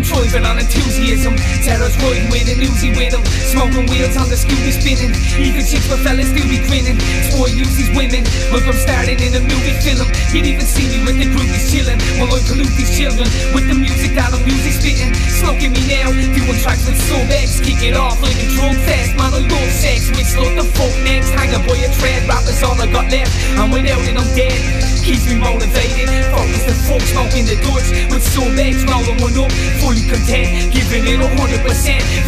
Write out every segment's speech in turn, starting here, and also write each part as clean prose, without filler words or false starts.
Driving on enthusiasm, terror's riding with an Uzi with him, smoking wheels on the Scooby spinning. Even chicks but fellas do be grinning. It's boy Uzi's women. Look, I'm starting in a movie film. You'd even see me with the groupies chilling while I pollute these children with the music that I'm music spitting. Smoking me now, doing tracks with Sobex, kick it off like a drug fest. Man, I love sex, whistle up the folk next, hanging by a thread. Rap is all I got left, and without it I'm dead. Keeps me motivated, focus the fuck, smoking the Dutch with Sobex, rolling one up, fully content, giving it 100%.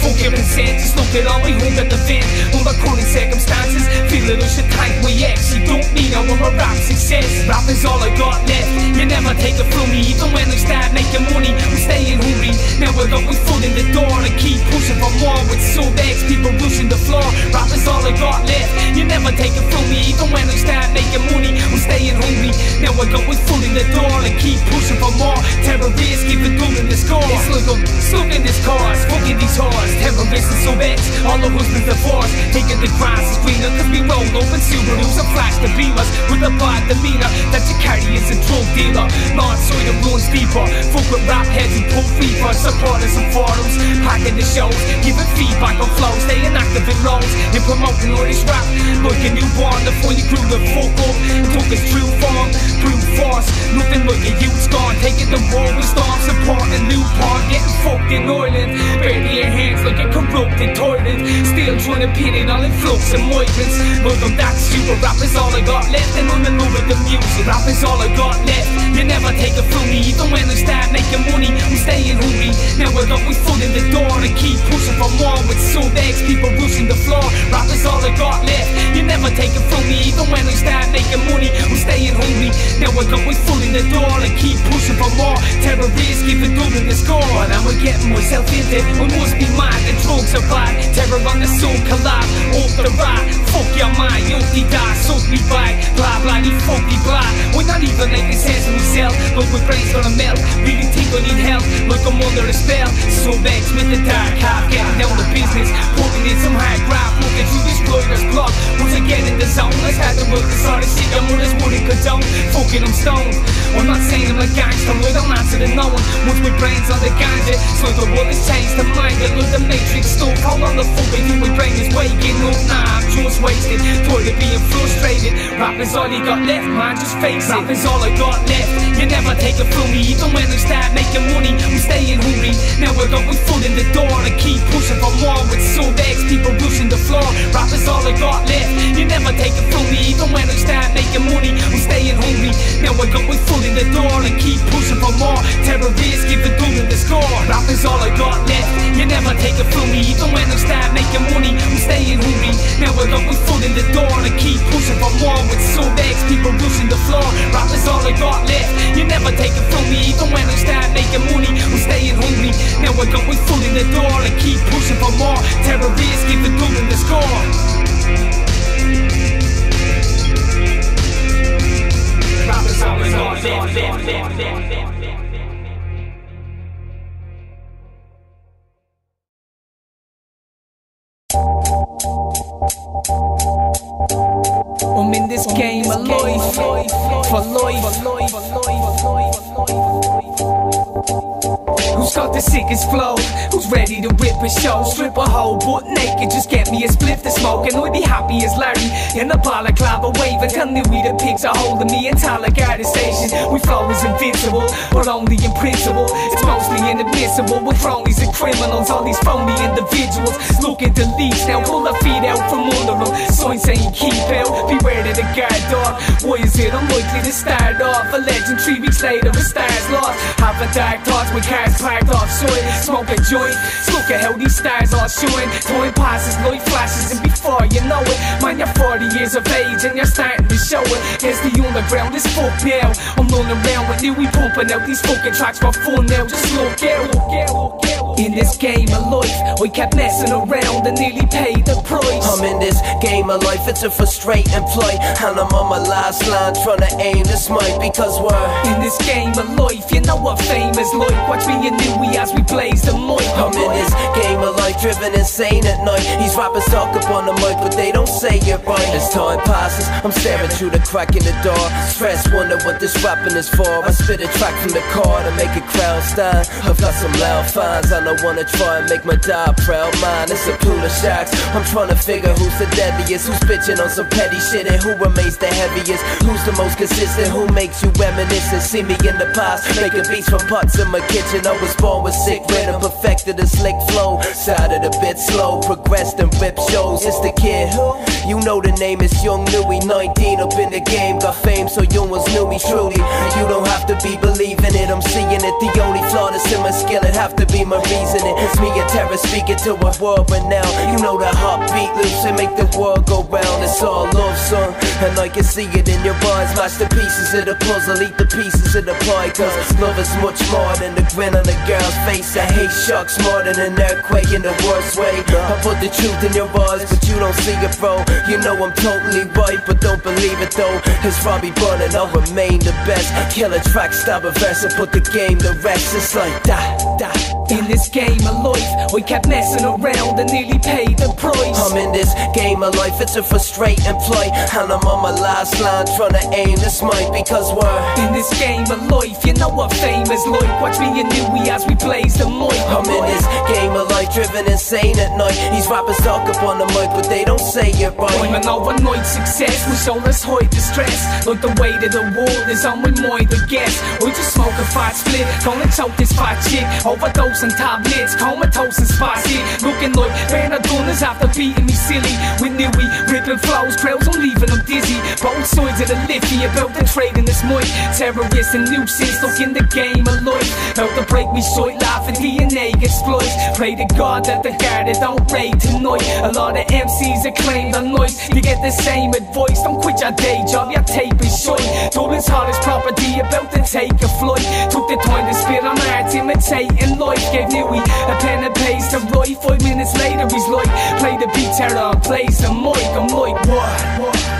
Fuck your consent, just look at all my home at the vent. Under current circumstances, feel that I should thank my ex. You don't need no more rap success. Rap is all I got left. You never take it from me, even when I start making money. I'm staying hungry. Now I got my foot in the door and keep pushing for more with Sobex, people rushing the floor. Rap is all I got left. You never take it from me, even when I start making money. I'm staying hungry. Now I got my foot in the door and keep pushing for more. Terrorists keep it doing the score. It's like I'm stuck in this cars, fucking these whores. Terrorists and Sobex, all the husbands divorced. Taking the grass is greener, cause we roll open Subarus and flash the beamers with a bad demeanor that you carry as a drug dealer. North side of runs deeper, fuck with rap heads and pull fever. Supporters and forums, packing the shows, giving feedback on flow, staying active in roles, and promoting Irish rap like a newborn. The fully grew the fuck up, took its true form, brute force, nothing like a youth's gone. Taking the war with storm, supporting new porn, getting fucked in Ireland. Barely your hands like a corrupted toilet, still trying to pin it all in flux and migrants. But I'm that super, rap is all I got left, and I'm in love with the music. Rap is all I got left. You never take it from me, even when I start making money. I'm staying hungry. Now I got my foot in the door and keep pushing for more with Sobex, people rushing the floor. Rap is all I got left. You never take it from me, even when I start making money. I'm staying hungry. Now I got my foot in the door and keep pushing for more. Terrorists keep it doing the score, and I'm getting myself into. I must be mad, the drugs are bad. Terror on the soul collab, off the rap. Fuck your mind, yucky da, suck me back. Blah blah, you fuck me blah. We're not even making sense of myself. Look, my brain's gonna melt. Really think I need help, like I'm under a spell. Sobex with the dark half, getting down to business, putting in some high graph, looking through this writer's block. Once I get in the zone, let's have to work this sort of shit. I'm on this wouldn't condone. Fucking I'm stoned. I'm not saying I'm a gangster, I don't answer to no one. Once my brain's on the ganja, so the world has changed the mind. I love the matrix stuff. How long the fuck I think my brain is waking up? Nah, I'm just wasted, tired of being frustrated. Rap is all you got left, man, just face it. Rap is all I got left. You never take it from me, even when I start making money. I'm staying hungry. Now I got my foot in the door and keep pushing for more with Sobex, people rushing the floor. Rap is all I got left. You never take it from me, even when I start making money. I'm staying hungry. Now I got my foot in the door and keep pushing for more. Terrorists keep it doing the score. Rap is all I got left. You never take it from me, even when I start making money. I'm staying hungry. Now I got my foot in the door and keep pushing for more with Sobex, people rushing the floor. Rap is all I got left. You never take it from me, even when I start making money. I'm staying hungry. Now I got my foot in the door and keep pushing for more. Terrorists keep it doing the score. Rap is all I got left. I'm in this game of life, for life. Who's got the sickest flow? Who's ready to rip a show? Strip a hole, butt naked, just get me a spliff to smoke. And I'd be happy as Larry in the balaclava wave until Newey the pigs are holding me in Talagard station. We flow is invincible, but only in principle. It's mostly inadmissible with cronies and criminals. All these phony individuals looking to leash. Now pull their feet out from under them. Signs saying keep out, beware of the guard dog. Why is it unlikely to start off? A legend 3 weeks later, a star's lost. Having dark thoughts, spots with cars parked offshore. Smoke a joint, look at how these stars all showing. Time passes, light flashes, and before you know it, man, you're 40 years of age and you're starting to show it. Guess the underground is fucked now. I'm rolling around with Louis pumping out these fucking tracks for fun now. Just look out. In this game of life, we kept messing around and nearly paid the price. I'm in this game of life, it's a frustrating plight, and I'm on my last line trying to aim this mic, because we're in this game of life, you know what fame is like. Watch me and Louis as we blaze the mic. I'm in this game of life, driven insane at night. These rappers talk up on the mic, but they don't say it right. As time passes, I'm staring through the crack in the door. Stress, wonder what this rapping is for. I spit a track from the car to make a crowd stand. I've got some loud fines, I don't wanna try and make my dad proud. Man, it's a pool of sharks. I'm trying to figure who's the deadliest, who's bitching on some petty shit, and who remains the heaviest, who's the most consistent, who makes you reminiscent. See me in the past, making beats from pots in my kitchen. I was born with sick rhythm, perfected a slick flow. Started a bit slow, progressed and ripped shows. It's the kid, you know the name is Young Louis. 19 up in the game, got fame so young ones knew me truly. You don't have to be believing it, I'm seeing it. The only flaw that's in my skill, it have to be my reasoning. It's me and Terra speaking to a world renowned. You know the heartbeat loops and make the world go round. It's all love, son, and I can see it in your eyes. Match the pieces of the puzzle, eat the pieces of the pie, cause love is much more than the grin on the girl's face. I hate sharks more than an earthquake in the worst way. I put the truth in your eyes, but you don't see it, bro. You know I'm totally right, but don't believe it though. It's Robbie Bun and I'll remain the best. Kill a track, stop a verse, and put the game to rest. It's like that. In this game of life, we kept messing around and nearly paid the price. I'm in this game of life, it's a frustrating plight, and I'm on my last line trying to aim this mic, because we're in this game of life, you know what fame is like. Watch me and Louis as we blaze the mic. I'm in this game of life, driven insane at night. These rappers talk up on the mic, but they don't say it right. I'm an overnight success, we show us hide the stress. Like the weight of the world is on my mind, I guess. We just smoke a fat split, gonna choke this fat chick. Overdose and tablets, comatose and spicy. Looking like Bernardona's after beating me silly. With Louis, ripping flows, crowds, I'm leaving them dizzy. Both sides of the liffy, about the trade in this mic. Terrorists and nuisance, stuck in the game of life. About to break me short, laughing, DNA exploits. Pray to God that the guarded don't raid tonight. A lot of MCs acclaim the noise. You get the same advice, don't quit your day job, your tape is short. Told his hardest property, about to take a flight. Took the time to spit on art, imitating life. Gave Louis a pen and paste to write. 5 minutes later he's like, play the beat, terror, plays the mic. I'm like, what?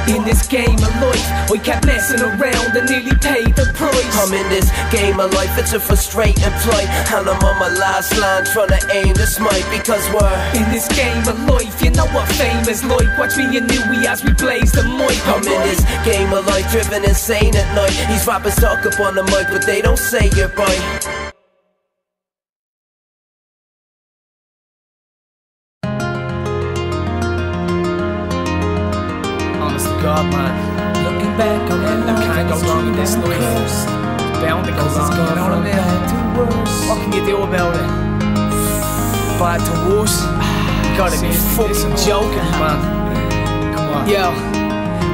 In this game of life, we kept messing around and nearly paid the price. I'm in this game of life, it's a frustrating plight, and I'm on my last line trying to aim this mic, because we're in this game of life, you know what fame is like. Watch me and Louis as we blaze the mic. I'm in this game of life, driven insane at night. These rappers talk up on the mic, but they don't say it right. God, man, looking back on I can't go wrong in this life. It's bound to go wrong, you know what I mean? What can you do about it? Bad to worse? You gotta be fucking joking, man. Come on. Yo.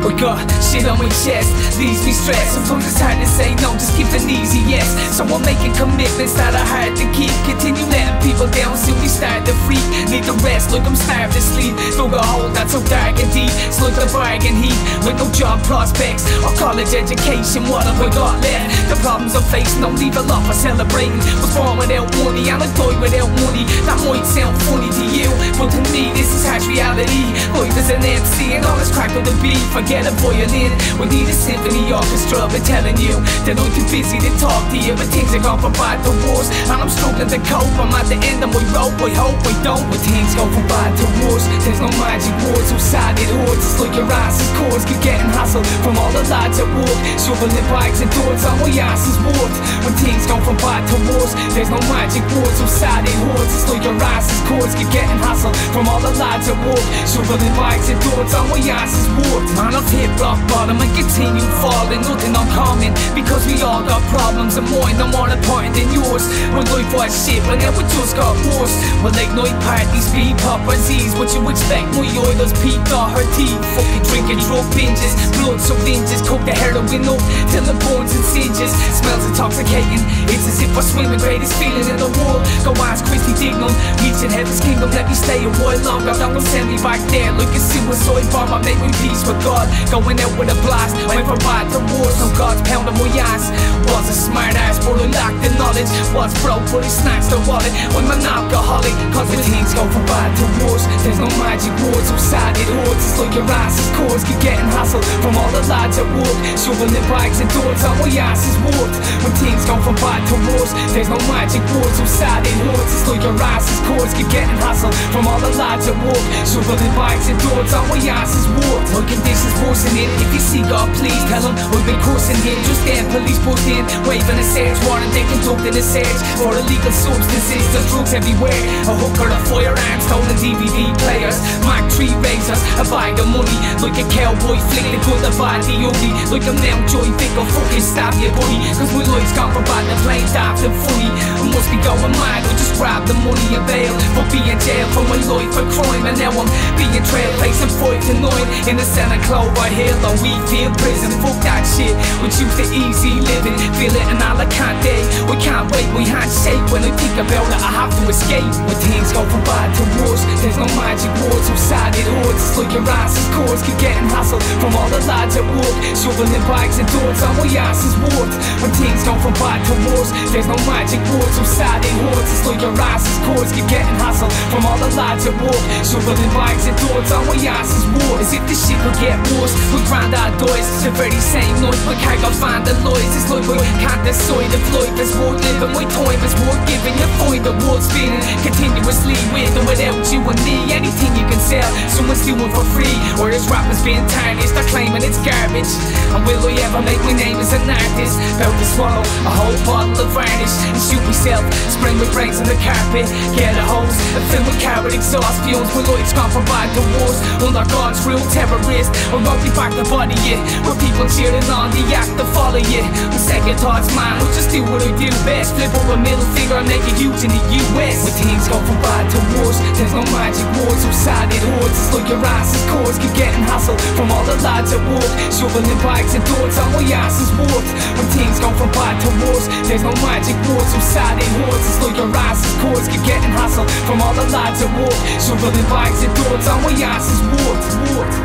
I got shit on my chest, leaves me stressed. Sometimes it's hard to say no, just keep an easy yes. So I'm making commitments that are hard to keep. Continue letting people down, soon we start to freak. Need the rest, like I'm starved to sleep. Still got a hole that's so dark and deep. It's like the bargain heat, with no job prospects or college education. What have I got left? The problems I'm facing don't leave a lot for celebrating. Was born without money and I died without money. That might sound funny to you, but to me this is harsh reality. Life is an MC and all this crack on the beat. Forget a violin, we need a symphony orchestra. I've been telling you that I'm too busy to talk to you, but things are gone from bad to worse, and I'm struggling to cope. I'm at the end of my rope, I hope I don't. But things go from bad to worse, there's no magic words, so sad it hurts. It's like your ass is coarse, keep getting hassled from all the lads at work, shoveling bags and doors on my ass is worth. When things go from bad to worse, there's no magic words, so sad it hurts. It's like your ass is coarse, keep getting hassled from all the lads at work, shoveling bags and doors on my ass is worth. Man, I've hit rock bottom and continue falling, nothing uncommon, because we all got problems, and mine are more important than yours. When life was shit, but now it just got worse. When late night parties be paparazzi's, what you expect? My oilers peaked all her teeth, fucking drinking drug binges, blood syringes, coke the heroin up till it burns insidious. Smells intoxicating, it's as if I swim the greatest feeling in the world. Go ask Christy Dignam, reaching heaven's kingdom, let me stay a while longer. Don't send me back there like a suicide bomb. I make me peace with God, going out with a blast. Went from bad to worse, no God's pounding my ass. Was a smart ass, but I lacked the knowledge. Was broke, but I snatched the wallet. I'm an alcoholic, cause when things go from bad to worse, there's no magic words, so sad it hurts. It's like your ass is coarse, keep getting hassled from all the lads at work, shoveling bags and doors on my ass is worth. When things go from bad to worse, there's no magic words, so sad it hurts. It's like your ass is coarse, keep getting hassled from all the lads at work, shoveling bags and doors on my ass is worth. My conditions worsening, if you see God please tell him I've been cursing him. Just then police pushed in, waving a search warrant, they conducted a search for illegal substances. There's drugs everywhere, a hooker, a firearm, stolen DVD players, Mac 3 razors, a bag of money. Like a cowboy flick, the good, the bad, the ugly. Like I'm now Joy Vic, I'll fucking stab you buddy, cause my life's gone from bad to plain daft and funny. I must be going mad, I just grab the money and bail, but be in jail for my life for crime. And now I'm being trailed, placing 5 to 9 in the cell of Clover Hill or Wheatfield prison. Fuck that shit, we choose the easy living, feel it in Alicante. We can't wait, my hands shake when I think about it, I have to escape. When things go from bad to worse, there's no magic words, so sad it hurts. It's like your ass is coarse, keep getting hassled from all the lads at work, shoveling bags and doors on my ass is worth. When things go from bad to worse, there's no magic words, so sad it hurts. It's like your ass is coarse, keep getting hassled from all the lads at work, shoveling bags and doors on my ass is worth. As if this shit could get worse, when granddad dies, the very same night my car got vandalised. It's like we can't decide if life is worth living, my time is worth giving. You find the world spinning continuously, with or without you and me. Anything you can sell, someone's doing for free, or this rapper's being tarnished, they're claiming it's garbage. And will I ever make my name as an artist? About to swallow a whole bottle of varnish and shoot myself, spray my brains on the carpet, get a hose and fill my car with exhaust fumes. My life's gone from bad to worse, under God's rule, terrorist. I won't be back to body it, where people cheering on the act to follow you. On second thoughts, man, I'll just do what I do best, flip up a middle finger and make it huge in the US. When things go from bad to worse, there's no magic words, so sad it hurts. It's like your ass is coarse, keep getting hassled from all the lads at work, shoveling bags and doors on my ass is worth. When things go from bad to worse, there's no magic words, so sad it hurts. It's like your ass is coarse, keep getting hassled from all the lads at work, shoveling bags and doors on my ass is worth.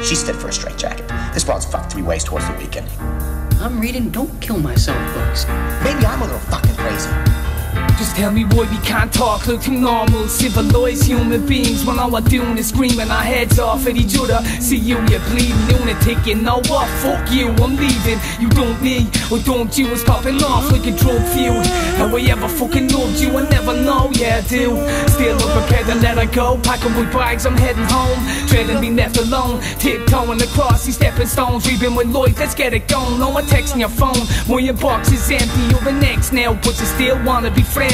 She's fit for a straitjacket. This broad's fucked 3 ways towards the weekend. I'm reading Don't Kill Myself books. Maybe I'm a little fucking crazy. Just tell me why we can't talk like two normal, civilized human beings, when all we're doing is screaming our heads off at each other. See you bleeding lunatic, you know what? Fuck you, I'm leaving. You don't me, or don't you? It's popping off like a drug feud. How I ever fucking loved you, I never know, yeah I do. Still not prepared to let her go, packing my bags, I'm heading home, dreading being left alone, tiptoeing across these stepping stones, reaping with life, let's get it going. No one texting your phone, my inbox is empty, you're the next now, but you still wanna be friendly.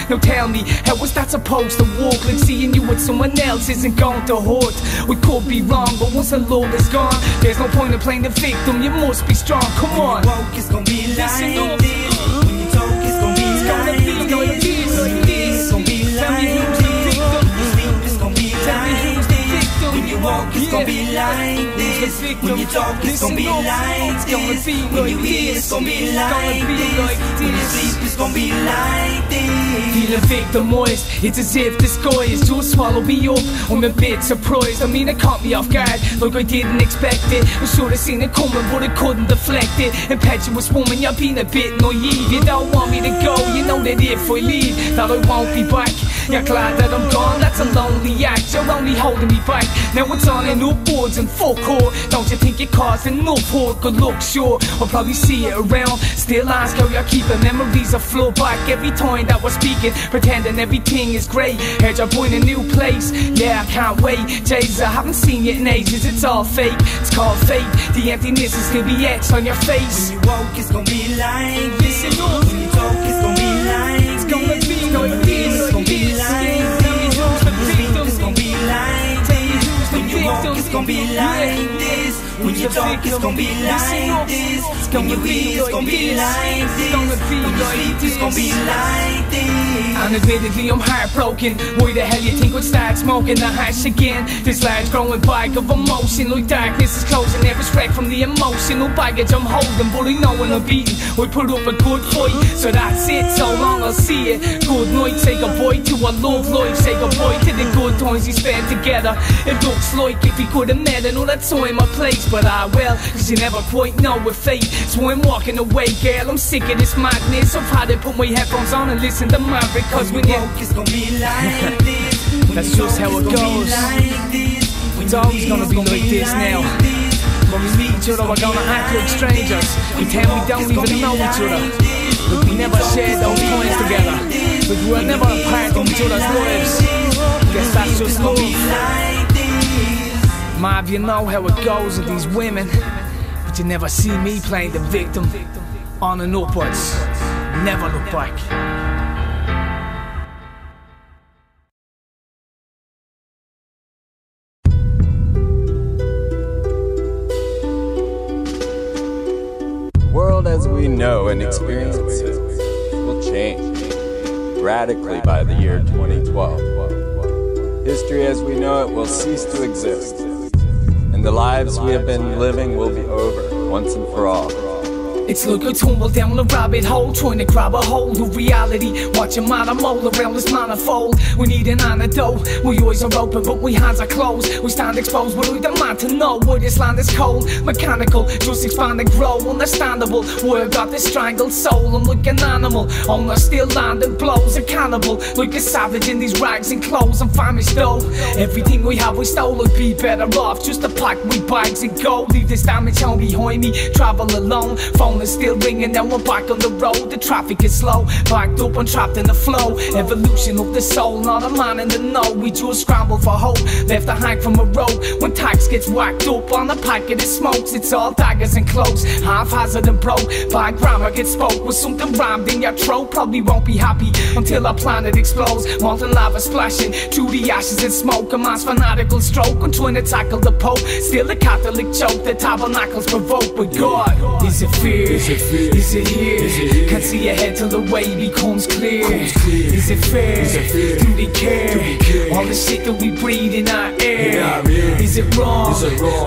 Now tell me, how was that supposed to work? Like seeing you with someone else isn't going to hurt. We could be wrong, but once the love is gone, there's no point in playing the victim, you must be strong, come on. When you walk, it's gonna be like this. When you talk, it's gonna be like this. When you leave, it's gonna be like this. When you sleep, it's gonna be like this. When you walk, it's gonna be like this. When you talk, it's gonna be like this. When you eat, it's gonna be like this. When you sleep, it's gonna be like this. Feeling victimized, it's as if the sky is just swallow me up. I'm a bit surprised, I mean it caught me off guard, like I didn't expect it. I should've seen it coming, but I couldn't deflect it. Impetuous woman, you're being a bit naive. You don't want me to go, you know that if I leave, that I won't be back. You're glad that I'm gone, that's a lonely act. You're only holding me back, now it's on and upwards and fuck her. Don't you think it caused enough hurt? Good luck, sure, I'll probably see it around. Still ask how you're keeping, memories are flow back every time that we're speaking, pretending everything is great. Heard you're going a new place, yeah I can't wait. Jesus, I haven't seen you in ages, it's all fake. It's called fate, the emptiness is still be etched on your face. When you walk, it's gonna be like this. When you talk, it's gonna be like this. It's gonna be like this. It's gonna be like this. When you sleep, it's gonna be like this. When you walk, it's gonna be like this. When you talk, it's gonna be like this. When you eat, it's gonna be like this. When you sleep, it's gonna be like this. And admittedly I'm heartbroken. Why the hell you think I'd start smoking the hash again? This large growing bag of emotion, like darkness is closing every spread from the emotional baggage I'm holding. But I know when I'm beaten, I put up a good fight. So that's it, so long I'll see it. Good night, say goodbye to a love life. Say goodbye to the good times we spent together. It looks like if we could have met another time or place, but I will, cause you never quite know with fate. So I'm walking away, girl, I'm sick of this madness. I've had to put my headphones on and listen to Maverick, cause when you it's gonna be like this. that's just how it goes. It's always gonna be like this now. When we meet each other, we're gonna act like strangers. Pretend we don't even know each other. Like we never shared those times together. Like we were never a part of each other's lives. Guess that's just love. Mav, you know how it goes with these women, but you never see me playing the victim. On and upwards, never look back. The world as we know and experience it will change radically by the year 2012. History as we know it will cease to exist, and the lives we have been living will be over once and for all. It's like I tumble down a rabbit hole, trying to grab a hold of reality. Watching man mole around this manifold. We need an antidote. My eyes are open but my hands are closed. We stand exposed but we demand to know why this land is cold. Mechanical, just expand and grow. Understandable, why I got this strangled soul. I'm like an animal, on a still land and blows. A cannibal, like a savage in these rags and clothes. I'm famished though. Everything we have we stole, I'd be better off just to pack my bags and go. Leave this damage home behind me, travel alone. Phone is still ringing, now we're back on the road. The traffic is slow, backed up and trapped in the flow. Evolution of the soul, not a man in the know. We just scramble for hope, left a hang from a road. When tax gets whacked up on a packet of smokes, it's all daggers and cloaks, haphazard and broke. Bad grammar gets spoke with something rhymed in your throat. Probably won't be happy until our planet explodes. Molten lava splashing through the ashes and smoke. A mass fanatical stroke, I'm trying to tackle the Pope. Still a Catholic joke, the tabernacles provoke. But God, is it fear? Is it here? Can't see ahead till the way becomes clear. Is it fair? Do they care? All the shit that we breathe in our air. Is it wrong?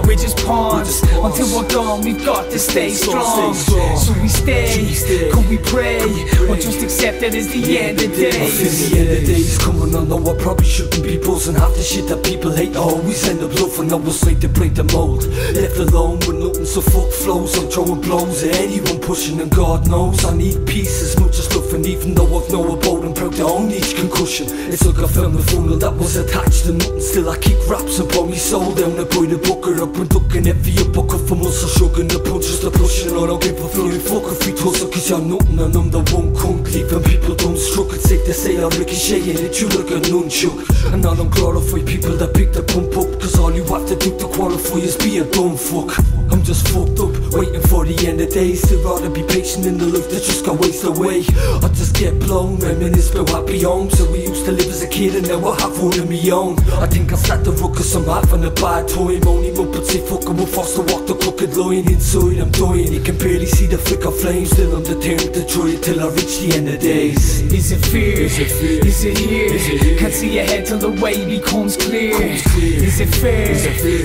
We're just pawns. Until we're gone, we've got to stay strong. So we stay, can we pray? Or just accept that it's the end of days? I feel the end of days coming. I know I probably shouldn't be posting half the shit that people hate. I always end up loving, I was like to break the mold. Left alone with nothing, so fuck flows. I'm throwing blows at anyone pushing, and God knows I need peace as much as love. And even though I've known about and proud to own each concussion, it's like I found the funnel that was attached to nothing. Still I kick raps and pour me soul down and buy the bucket up and ducking every uppercut for muscle shrugging the punches to pushing. I don't give a flying fuck if we tussle, cause you're nothing and I'm the one cunt. Leaving people dumbstruck, it's safe to say I ricochet and hit you like a nunchuck. And I don't glorify people that pick the pump up, cause all you have to do to qualify is be a dumb fuck. I'm just fucked up, waiting for the end of days. Still rather be patient in the life that just got wasted away. I just get blown, reminisce about happy homes that we used to live as a kid, and now I have one of my own. I think I'll start the ruckus, I'm having a bad time. Only Muppets say fuck, I'm forced to walk the crooked line. Inside I'm dying, you can barely see the flicker flame. Still I'm determined to try it till I reach the end of days. Is it fear? Is it here? Can't see ahead till the way becomes clear. Is it fair?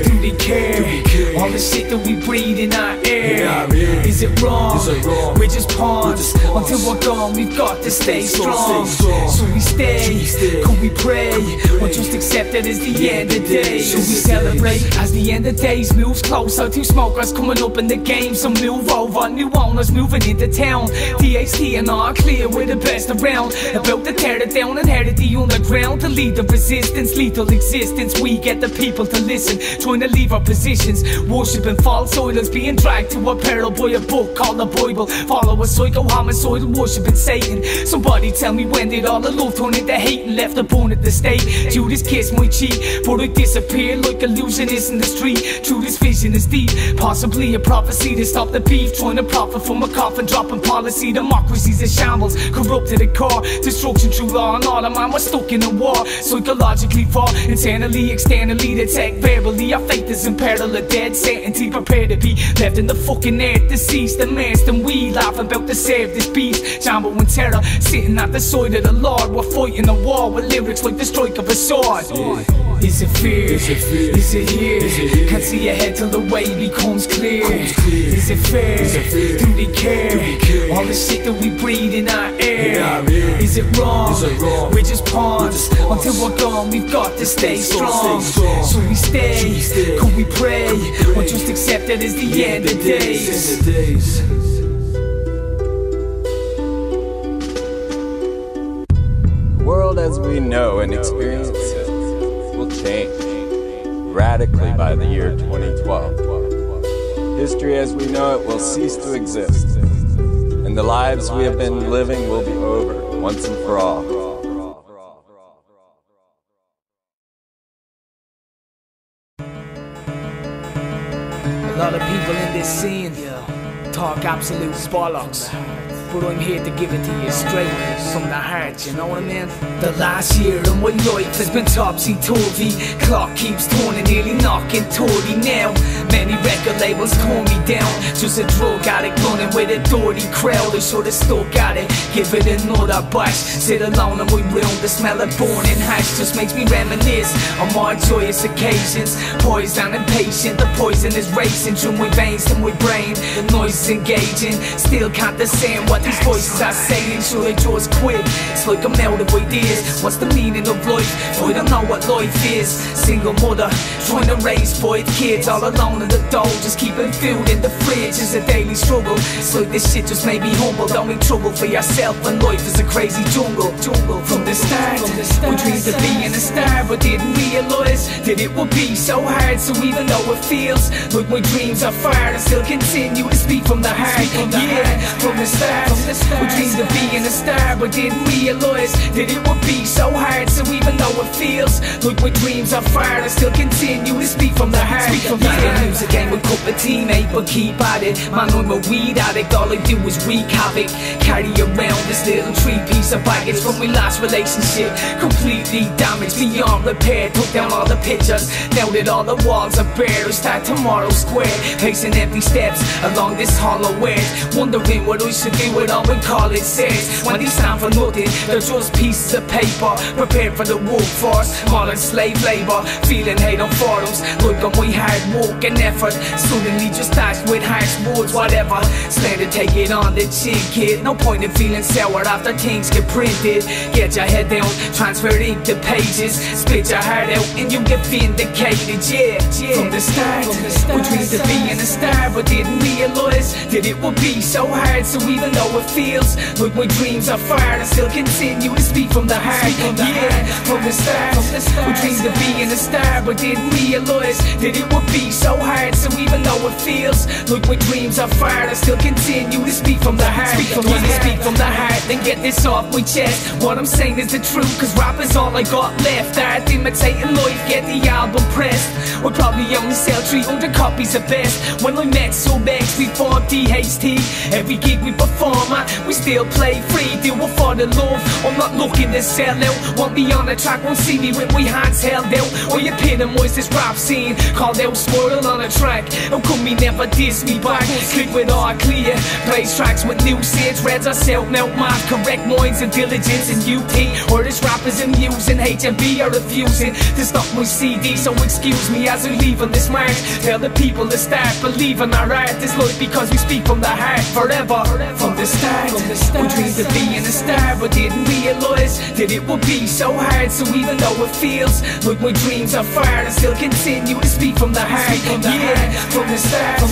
Do they care? All the shit that we breathe in our air. Is it wrong? We're just pawns. Until we're gone, we've got to stay strong. So we stay, can we pray? Or just accept that it's the end of days? So we celebrate as the end of days moves closer. Two smokers coming up in the game, so move over. New owners moving into town. THT and all clear, we're the best around. About to tear it down and head the underground. To lead the resistance, lethal existence. We get the people to listen, trying to leave our positions. Worshipping false idols, being dragged to a peril by a book called the Bible. Follow a psycho homicidal, worshipping Satan. Somebody tell me when did all the love turn into hate and left a bone at the stake? Judas kissed my cheek, but I disappeared like illusionists in the street. True, this vision is deep, possibly a prophecy to stop the beef. Trying to profit from a coffin, dropping policy. Democracy's a shambles, corrupt to the core. Destruction through law and order, man, we're stuck in a war. Psychologically far, internally, externally, the tech verbally. Our faith is in peril, a dead certainty. Prepare to be left in the fucking earth deceased. The master and we laugh about to save this beast. Jambo and terror sitting at the side of the Lord. We're fighting a war with lyrics like the strike of a sword. Is it fear? Is it here? Can't see ahead till the way becomes clear. Is it fair? Do they care? All the shit that we breathe in our air. Is it wrong? We're just pawns. Until we're gone, we've got to stay strong. So we stay, could we pray? Or just accept that it's the end of days? The world as we know and experience it will change radically by the year 2012. History as we know it will cease to exist, and the lives we have been living will be over once and for all. A lot of people in this scene talk absolute bollocks, but I'm here to give it to you straight from the heart, you know what I mean? The last year of my life has been topsy-turvy. Clock keeps turning, nearly knocking 30 now. Many record labels tore me down. Just a drug addict running with a dirty crowd. I should've stuck at it, give it another bash. Sit alone in my room, the smell of burning hash just makes me reminisce on more joyous occasions. Poised and impatient, the poison is racing through my veins to my brain. The noise is engaging, still can't discern what these voices are saying. Should I just quit? It's like I'm out of ideas. What's the meaning of life? I don't know what life is. Single mother, trying to raise 5 kids all alone in the dough, just keeping food in the fridge is a daily struggle. It's like this shit just made me humble. Don't make trouble for yourself when life is a crazy jungle. From the start, we dreamed of being a star, but didn't realize that it would be so hard. So even though it feels like my dreams are far, I still continue to speak from the heart. From the start, we dreamed of being a star, but didn't realize that it would be so hard. So even though it feels like my dreams are far, I still continue to speak from the heart. Music ain't a cup of tea, mate, but keep at it. Man, I'm a weed addict, all I do is wreak havoc. Carry around this little 3-piece of baggage from my last relationship. Completely damaged, beyond repair. Took down all the pictures, now that all the walls are bare. I start tomorrow square, pacing empty steps along this hollow earth, wondering what I should do with all my college says. When they stand for nothing, they're just pieces of paper. Prepared for the workforce, modern slave labor. Feeling hate on forums, look at my hard work and effort. Suddenly just dashed with harsh words, whatever. Slant to take it on the chin, kid. No point in feeling sour after things get printed. Get your head down, transfer ink to pages. Spit your heart out and you get vindicated, From the start, we dreamed of being a star, but didn't realize that it would be so hard. So even though it feels like my dreams are far, I still continue to speak from the heart. From the start, we dreamed of being a star, but didn't realize that it would be so hard. So even though it feels like my dreams are far, I still continue to speak from the heart. Speak from the heart, then get this off my chest. What I'm saying is the truth, cause rap is all I got left. Art imitating life, get the album pressed. We'll probably only sell 300 copies at best. When I met Sobex, we formed DHT. Every gig we perform at, we still play free. Do it for the love, I'm not looking to sell out. Want me on the track, won't see me with my hands held out. Or you epitomise this rap scene, called out spoiled on a track. How come me never diss me back? Click with all clear, blaze tracks with new sins. Reds are self-melt math, correct minds and diligence and UT. Or this rap is amusing, HMB are refusing to stop my CD. So excuse me as I leave on this march. Tell the people to start believing our art is life, because we speak from the heart forever. From the start, we dreamed of being a star, but didn't realize that it would be so hard. So even though it feels like my dreams are far, I still continue to speak from the heart. From the start,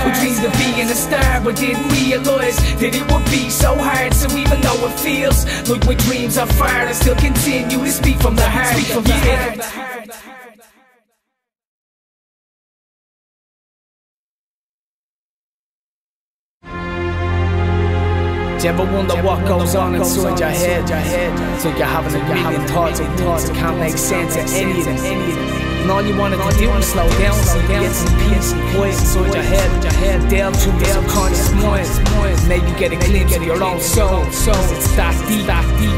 we dreamed of being a star, but didn't realize that it would be so hard. So even though it feels like my dreams are far, I still continue to speak from the heart. Do you ever wonder what goes on inside your head? It's like you're having a million thoughts of thoughts that can't make sense of any of them. when all you wanted to do was slow down, get some peace and quiet inside your head, delve through your subconscious mind, maybe get a glimpse of your own soul. It's that deep,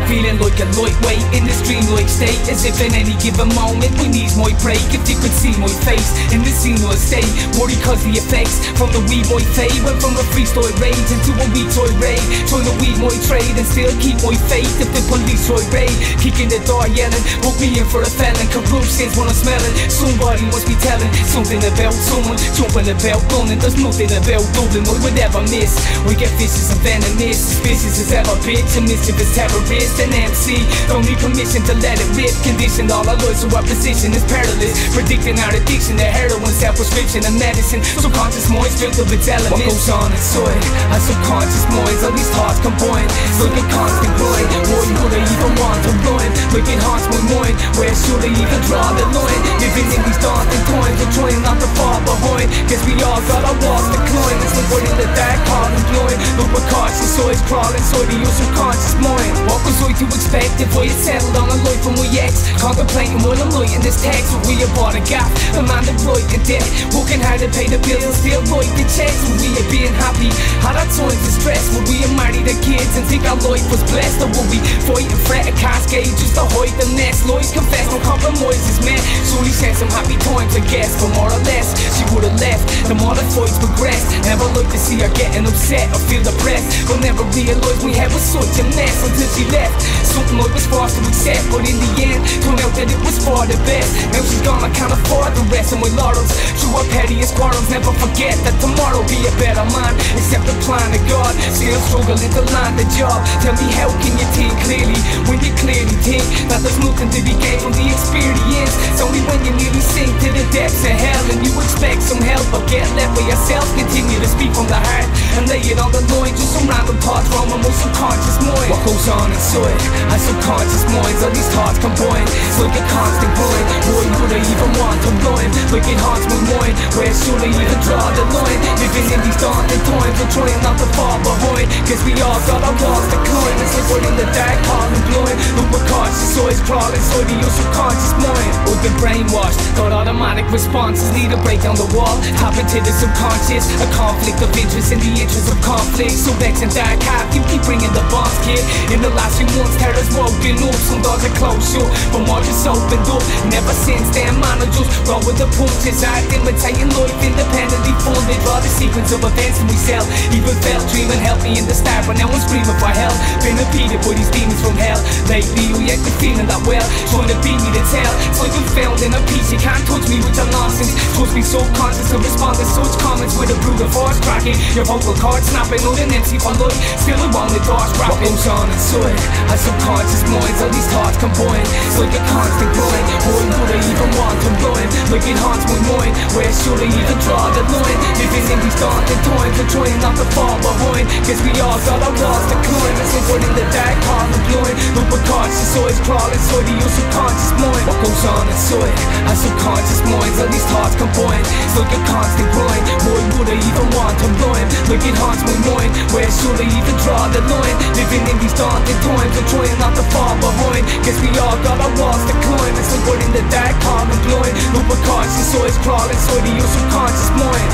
feeling like a lightweight in this dreamlike state, as if in any given moment my knees might break. If you could see my face in this senile state, worry cause the effects from the weed might fade. Went from a freestyle rage into a weed toy raid, trying to weed my trade and still keep my faith. If the police try raid, kicking the door yelling, book me in for a felon. Corruption's what I'm smelling, somebody must be telling something about someone, jumping about gunning. There's nothing about doubling I would ever miss. We get vicious and venomous, suspicious as ever bitch, a mischievous terrorist. An MC don't need permission to let it rip, conditioned all our lives so our position is perilous, predicting our addiction to heroin, self-prescription and medicine. Subconscious minds filled with its elements. What goes on inside our subconscious minds, all these thoughts combine, it's like a constant grind. Why would I even want to rhyme? Like it haunts my mind, where should I even draw the line? Living in these daunting times, we're trying not to fall behind, cause we all got our walls to climb. It's like we're in the dark, calling blind, look we're cautious eyes crawling inside of your subconscious mind. What was I to expect if I had settled on a life from my ex? Contemplating while I'm writing this text, when we have bought a gap, the man that wrote the debt, working hard to pay the bills and still write the checks. When we have been happy, had our times of stress, when we have married the kids and think our life was blessed, or will we fight and fret a cascade just to hide the mess? Lies confess, no compromises met. So he said some happy times I guess, but more or less she would have left. The more the fights progressed, never like to see her getting upset or feel depressed, but never realised we had was such a mess until she left. Something I was forced to accept, but in the end turned out that it was for the best. Now she's gone, I can't afford the rest of my laurels. Through our pettiest quarrels, never forget that tomorrow be a better man. Accept the plan of God, still struggling to land a job. Tell me how can you think clearly when you clearly think that there's nothing to be gained from the experience? It's only when you nearly sink to the depths of hell and you expect some help, but get left by yourself. Continue to speak from the heart and lay it on the line. Just some random thoughts roaming my subconscious mind. What goes on inside our subconscious minds, all these thoughts combine, it's like a constant grind. Why would I even want to rhyme? Like it haunts my mind, where should I even draw the line? Living in these daunting times, we're trying not to fall behind, cause we all got our walls to climb. It's like we're in the dark, calling blind, look we're cautious eyes crawling inside of your subconscious mind. We've been brainwashed, got automatic responses, need to break down the wall, tap into the subconscious, a conflict of interest in the interest of conflict. So vex and dark half, you keep bringing the bombs, kid. In the last few months, terror's woken up, some doors are closed shut, but more just opened up. Never since then, man, I just roll with the punches, act imitating life, independently funded. Draw the sequence of events in myself, even felt dreaming helped me in the start, but now I'm screaming for help. Been impeded by these demons from hell. Lately, you ain't been feeling that well, trying to beat me to tell. It's like I'm found in a piece, you can't touch me with your nonsense. Trust me, subconscious to respond to such comments with a brutal force cracking, your vocal cords snapping, not an MC for life, still I want the doors scrapping. What goes on inside our subconscious minds, all these thoughts combine, it's like a constant grind. Why would I even want to rhyme? Like it haunts my mind, where should I even draw the line? Living in these daunting times, we're trying not to fall behind, cause we all got our walls to climb. It's like we're in the dark, calling blind, look we're cautious eyes crawling inside of your subconscious mind. What goes on inside our subconscious minds, all these thoughts combine, it's like a constant grind. Why would I even want to rhyme? Like it haunts my mind, where should I even draw the line? Living in these daunting times, we're trying not to fall behind, cause we all got our walls to climb. It's like we're in the dark, calling blind, look we're cautious eyes crawling inside of your subconscious mind.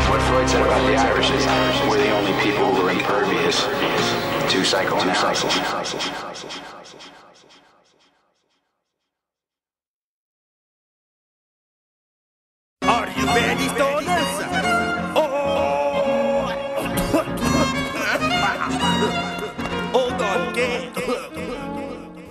What Freud said about the Irish is we're the only people who are impervious to psychoanalysis. Are you ready, stoners? Oh! Hold on, gang.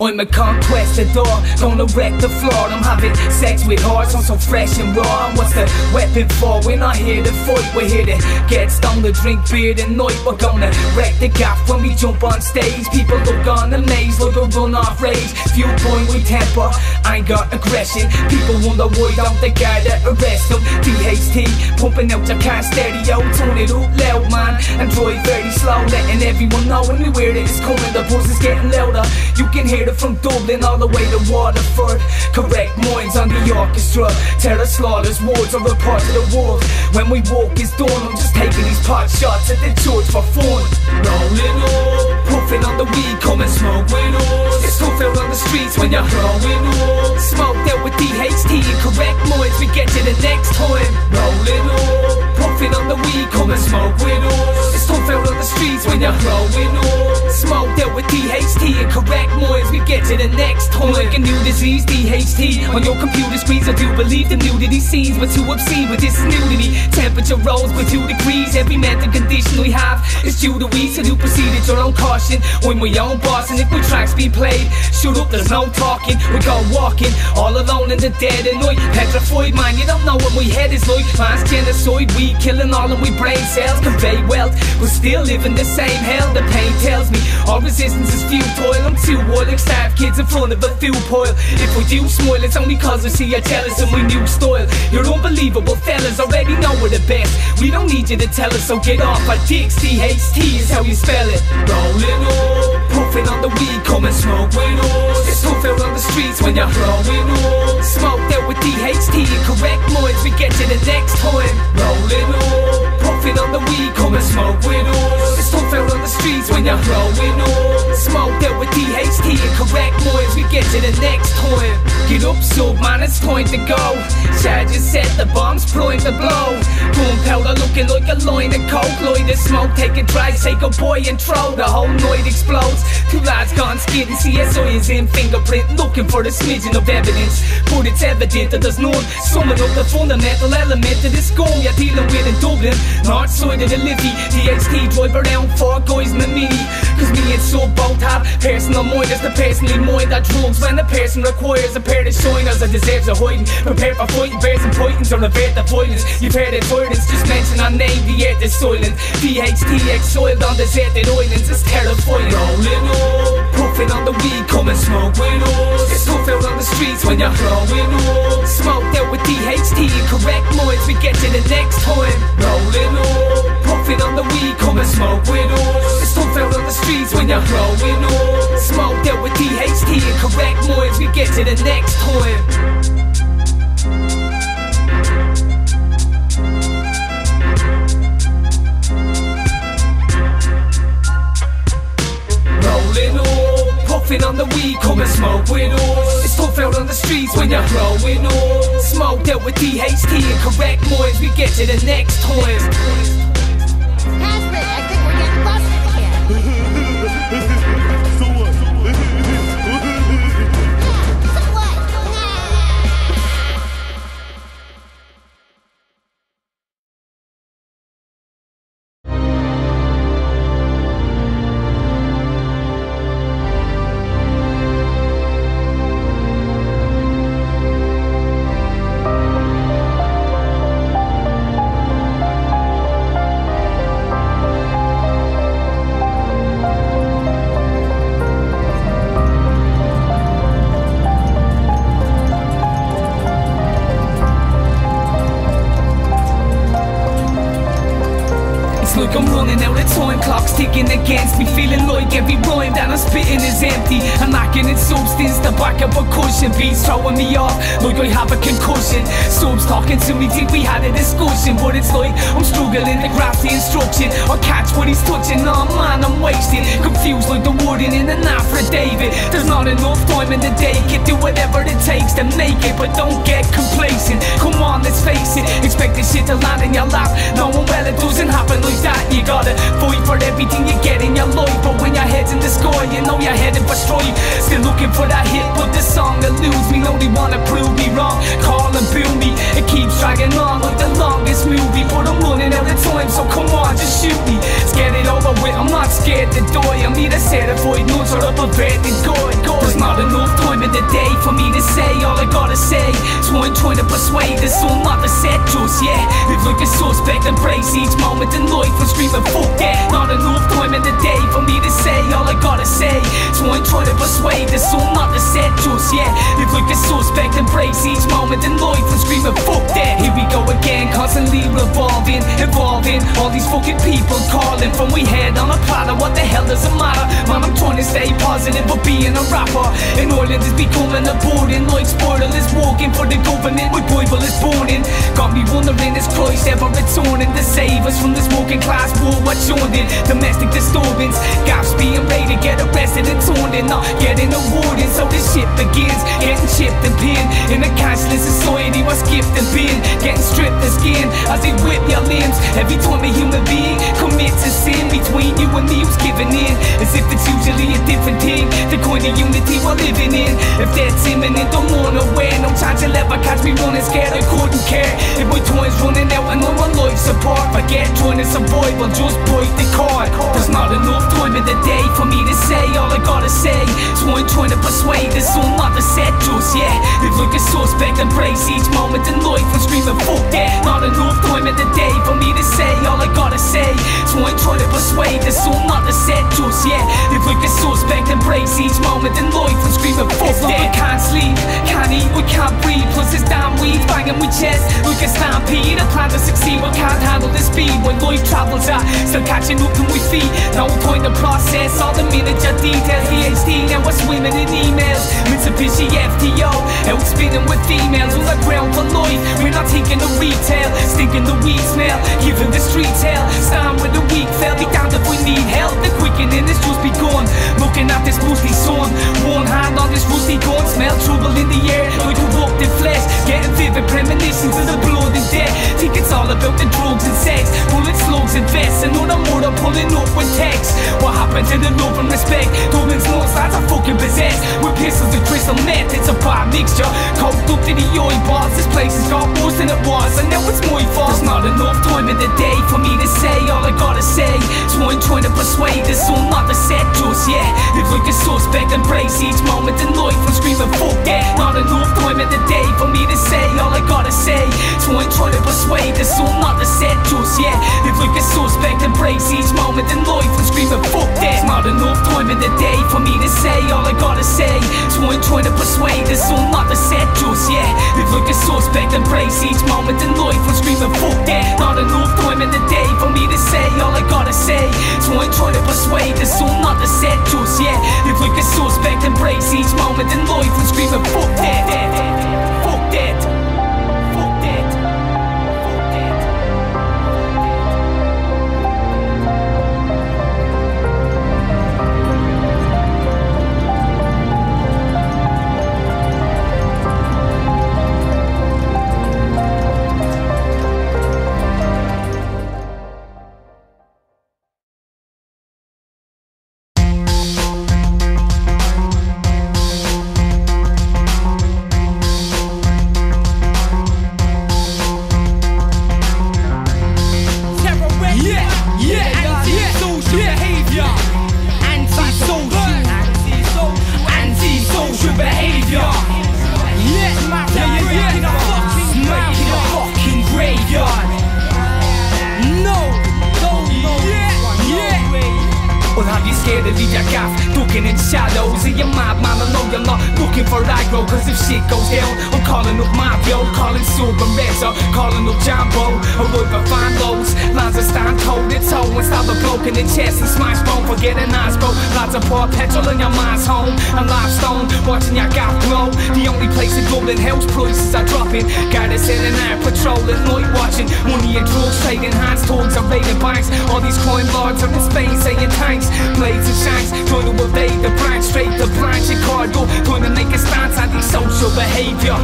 I'm a conquistador, gonna wreck the floor. I'm having sex with hearts, I'm so fresh and raw. What's the weapon for? We're not here to fight, we're here to get stoned, to drink beer tonight. We're gonna wreck the gaff when we jump on stage. People look on amazed like a run off rage. Viewpoint with temper, I ain't got aggression. People wonder why don't they gotta arrest them. DHT, pumping out your car stereo, turn it up loud, man, and drive very slow, letting everyone know when we wear it, it's coming. The buzz is getting louder, you can hear the from Dublin all the way to Waterford. Correct minds on the orchestra, terror slaughters words are a part of the world. When we walk is done, I'm just taking these pot shots at the church for fun. Rolling up, puffing on the weed, come and smoke with us. It's tough out on the streets when you're growing up. Smoked out with DHT and correct minds, we get to the next time. Rolling up, puffing on the weed, come and smoke with us. It's tough out on the streets when you're growing up. Smoked out with DHT and correct minds, we get to the next time. Like a new disease, DHT on your computer screens. I do believe the nudity scenes were too obscene, but this is new to me. Temperature rose by 2 degrees. Every mental condition we have is due to we, so do proceed at your own caution. When we own boss, and if we tracks be played, shut up, there's no talking. We go walking all alone in the dead of night. Petrified, man, you don't know what we head is like. Mass genocide, we killing all and we brain cells. Convey wealth, we're still living the same hell. The pain tells me all resistance is futile. I'm too old, like starved kids in front of a fuel pile. If we do smile, it's only cause we see you're jealous and we new style. You're unbelievable fellas, already know we're the best. We don't need you to tell us, so get off our dicks. THT is how you spell it. Rolling up, puffing on the weed, come and smoke with us. It's tough out on the streets when you're growing up. Smoked out with DHT and correct minds, we get to the next time. Rolling up, puffing on the weed, come and smoke with us. It's tough out on the streets when you're growing up. Smoked out with DHT and correct minds, we get to the next time. Get up, sub, man, it's time to go. Charges set, the bombs primed to blow. Gunpowder looking like a line of coke. Light of smoke, take a drag, say go boy and throw. The whole night explodes. 2 lads gone skidding, CSI is in fingerprint, looking for a smidgen of evidence. But it's evident that there's none. Summing up the fundamental element of this scum you're dealing with in Dublin. North side of the Livy, DHT drive around 4 guys in a mini. Cause me and Sub both have personal mind as the personally mind that drugs. When the person requires a pair of shiners that deserves a hiding. Prepare for fighting bears and pythons or avert the violence. You've heard it, violence, just mention our name, the earth is silent. DHT exiled on deserted islands, it's terrifying. Rolling up, puffing on the weed, come and smoke with us. It's tough out on the streets when you're growing up. Smoked out with DHT and correct minds, we get to the next time. Rolling up, puffing on the weed, come and smoke with us. It's tough out on the streets when you're growing up. Smoked out with DHT and correct minds, we get to the next time. Rolling up, puffing on the weed, come and smoke with us. It's tough out on the streets when you're growing up. Smoked out with DHT and correct minds, we get to the next time. I think we're getting close here. Like I'm running out of time, clock's ticking against me. Feeling like every rhyme that I'm spitting is empty. I'm lacking in substance, the back of a cushion. Beats throwing me off like I have a concussion. Subs talking to me, think we had a discussion. But it's like I'm struggling to grasp the instruction or catch what he's touching. Oh man, I'm wasted, confused like the wording in an affidavit. There's not enough time in the day, can do whatever it takes to make it, but don't get complacent. Come on, let's face it, expect this shit to land in your lap, knowing well it doesn't happen like that. You gotta fight for everything you get in your life, but when your head's in the sky, you know you're heading for strife. Still looking for that hit, but the song eludes me. Know they wanna prove me wrong, call and boo me. It keeps dragging on like the longest movie, but I'm running out of time, so come on, just shoot me. Let's get it over with, I'm not scared to die. I'm either certified nuts or up a bed and God. There's not enough time in the day for me to say all I gotta say. So I'm trying to persuade the soul not to set just yet. Live like a suspect, embrace each moment in life. I'm screaming fuck that. Not enough time in the day for me to say all I gotta say. So I'm trying to persuade the soul not to set just yet. Live like a suspect, embrace each moment in life. I'm screaming fuck that. Here we go again, constantly revolving, evolving. All these fucking people calling from we head on a platter. What the hell does it matter? Man, I'm trying to stay positive, but being a rapper in Ireland is becoming a burden. Like Squirtle is walking for the government, my Bible is burning. Got me wondering, is Christ ever returning to save us from this working class war? What joined in? Domestic disturbance, gaps being ready to get arrested and torn in, not getting awarded. So this shit begins, getting chipped inflicting pain in a cashless society. What's gifted being getting stripped of skin as they whip your limbs. Every time a human being commits a sin between you and me who's giving in, as if it's usually a different thing, the kind of unity we're living in. If that's imminent, don't wanna wear no chance you'll ever catch me running scared. I couldn't care if my time's running out and all my life's apart. Forget trying to survive, I'll just bite the cord. There's not enough time in the day for me to say all I gotta say, so I'm trying to persuade the soul not to set just yet. Live like a suspect, embrace each moment in life and screaming fuck that. Not enough time in the day for me to say all I gotta say, so I'm trying to persuade the soul not to set just yet. Live like a suspect, embrace each moment in life and screaming fuck that. We can't sleep, can't eat, we can't breathe, plus this damn weed banging with chest like a stampede. I plan to succeed, we can't handle the speed when life travels at, still catching up to my feet. No time to process all the miniature details. PhD, now we're swimming in emails. Mitsubishi FTO, out spinning with females on the ground for life. We're not taking the retail, stinking the weed smell, giving the streets hell. Stand with the weak, fell be down if we need help. The quickening has just begun. Looking at this musty sun, one hand on this rusty gun, smell trouble in the air like corrupted flesh. Getting vivid premonitions of the blood and death. Think it's all about the drugs and sex, bullet slugs and vests, and another murder pulling up with text. What happened to the love and respect? Dublin's north sides are fucking possessed with pistols and crystal meth. It's a bad mixture, coked up to the eyeballs. This place has got worse than it was, and now it's my fault. There's not enough time in the day for me to say all I gotta say, so I'm trying to persuade the soul not to set just yet. Live like a suspect, embrace each moment in life and screaming fuck that. Not enough time in the day for me to say all I gotta say, so I'm trying to persuade the soul not to set just yet. Live like a suspect, embrace each moment in life and screaming fuck that. Not enough time in the day for me to say all I gotta say, so I'm trying to persuade the soul not to set just yet. Live like a suspect, embrace each moment in life and screaming fuck that. Not enough time in the day for me to say all I gotta say, so I'm trying to persuade the soul not to set just yet. Live like a suspect, embrace each moment in life and screaming fuck that. Fuck that. Fuck that. Fuck that. Scared to leave your gaff, ducking in shadows. And you're mad, man, I know you're not looking for aggro. Cause if shit goes down, I'm calling up Mario, calling Super Mezzo, calling up Jambo. I work for fan loads, lads are stand toe to toe and stab a bloke in the chest and smash bone for getting eyes bro. Lads are pour petrol in your man's home and limestone, watching your gaff glow. The only place in Dublin house prices are dropping. Gardas in and out patrolling, night watching. Money and drugs, trading hands, thugs are raiding banks. All these crime lords are in Spain saying tanks, blades and shanks, trying to evade the branch, straight to branch and cargo, trying to make a stance anti-social behaviour.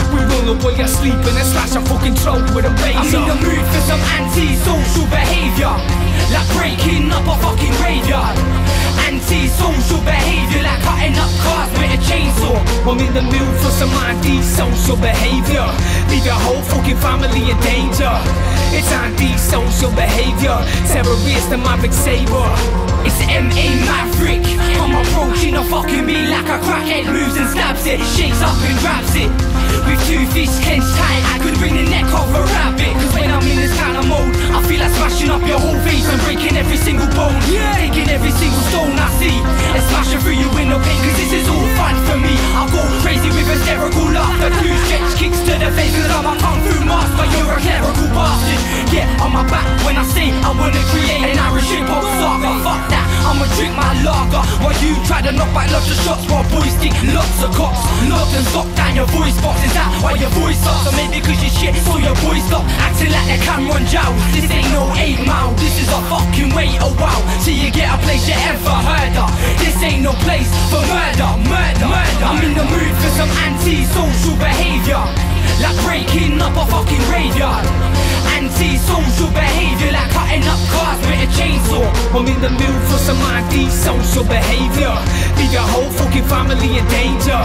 We roll up while you're sleeping and slash a fucking throat with a razor. I'm in the mood for some anti-social behaviour, like breaking up a fucking graveyard. Anti-social behaviour, like cutting up cars with a chainsaw. I'm in the mood for some anti-social behaviour, leave your whole fucking family in danger. It's anti-social behaviour, Terawrizt and Maverick Saber. It's M.A. Maverick, I'm approaching a fucking me like a crackhead moves and stabs it, shakes up and grabs it. With two fists clenched tight, I could bring the neck of a rabbit. Cause when I'm in this kind of mode, I feel like smashing up your whole face and breaking every single bone, taking every single stone I see and smashing through your window pane. Cause this is all fun for me. I'll go crazy with hysterical laughter, two stretch kicks to the face. Cause I'm a kung fu master, you're a clerical bastard. Yeah, on my back when I say I wanna create an Irish hip-hop saga. Fuck that, I'ma drink my lager while you try to knock back lots of shots while boys think lots of cops. Lots buttons, lock down your voice box. Is that why your voice sucks? Or maybe cause you shit, so your boys stop acting like they can run jowls. This ain't no 8 Mile, this is a fucking way, oh wow. So you get a place you ever heard of. This ain't no place for murder, murder, murder. I'm in the mood for some anti-social behaviour, like breaking up a fucking graveyard. Anti-social behaviour, like cutting up cars with a chainsaw. I'm in the mood for some anti-social behaviour. Leave your whole fucking family in danger.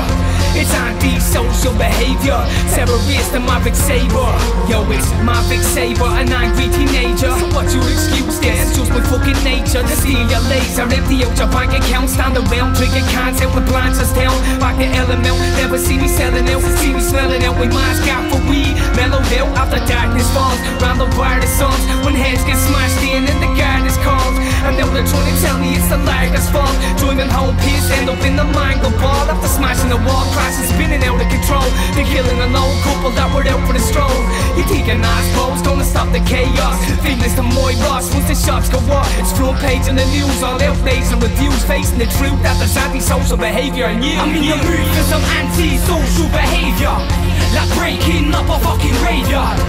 It's anti-social behaviour. Terrorist and Maverick Saber. Yo, it's Maverick Saber, an angry teenager. So what's your excuse there? It's just my fucking nature to steal your laser. Empty out your bank account, stand around, drinking cans out with branches down. Back to element, never see me selling out. See me smelling out with mask out for weed. Mellowed out after darkness falls. Round the wire the songs, when heads get smashed in and the guard is called. And now they're trying to tell me it's the largest fault. Driving home pissed, end up in the mango ball. After smashing the wall, crashing, spinning out of control. They're killing an old couple that were out for the stroll. You think an asshole's gonna stop the chaos? Feelings to Moy Ross once the shots go off. It's front page in the news, all outlays and reviews, facing the truth that there's anti-social behaviour. And you, I'm in the mood for some anti-social behaviour, like breaking up a fucking graveyard.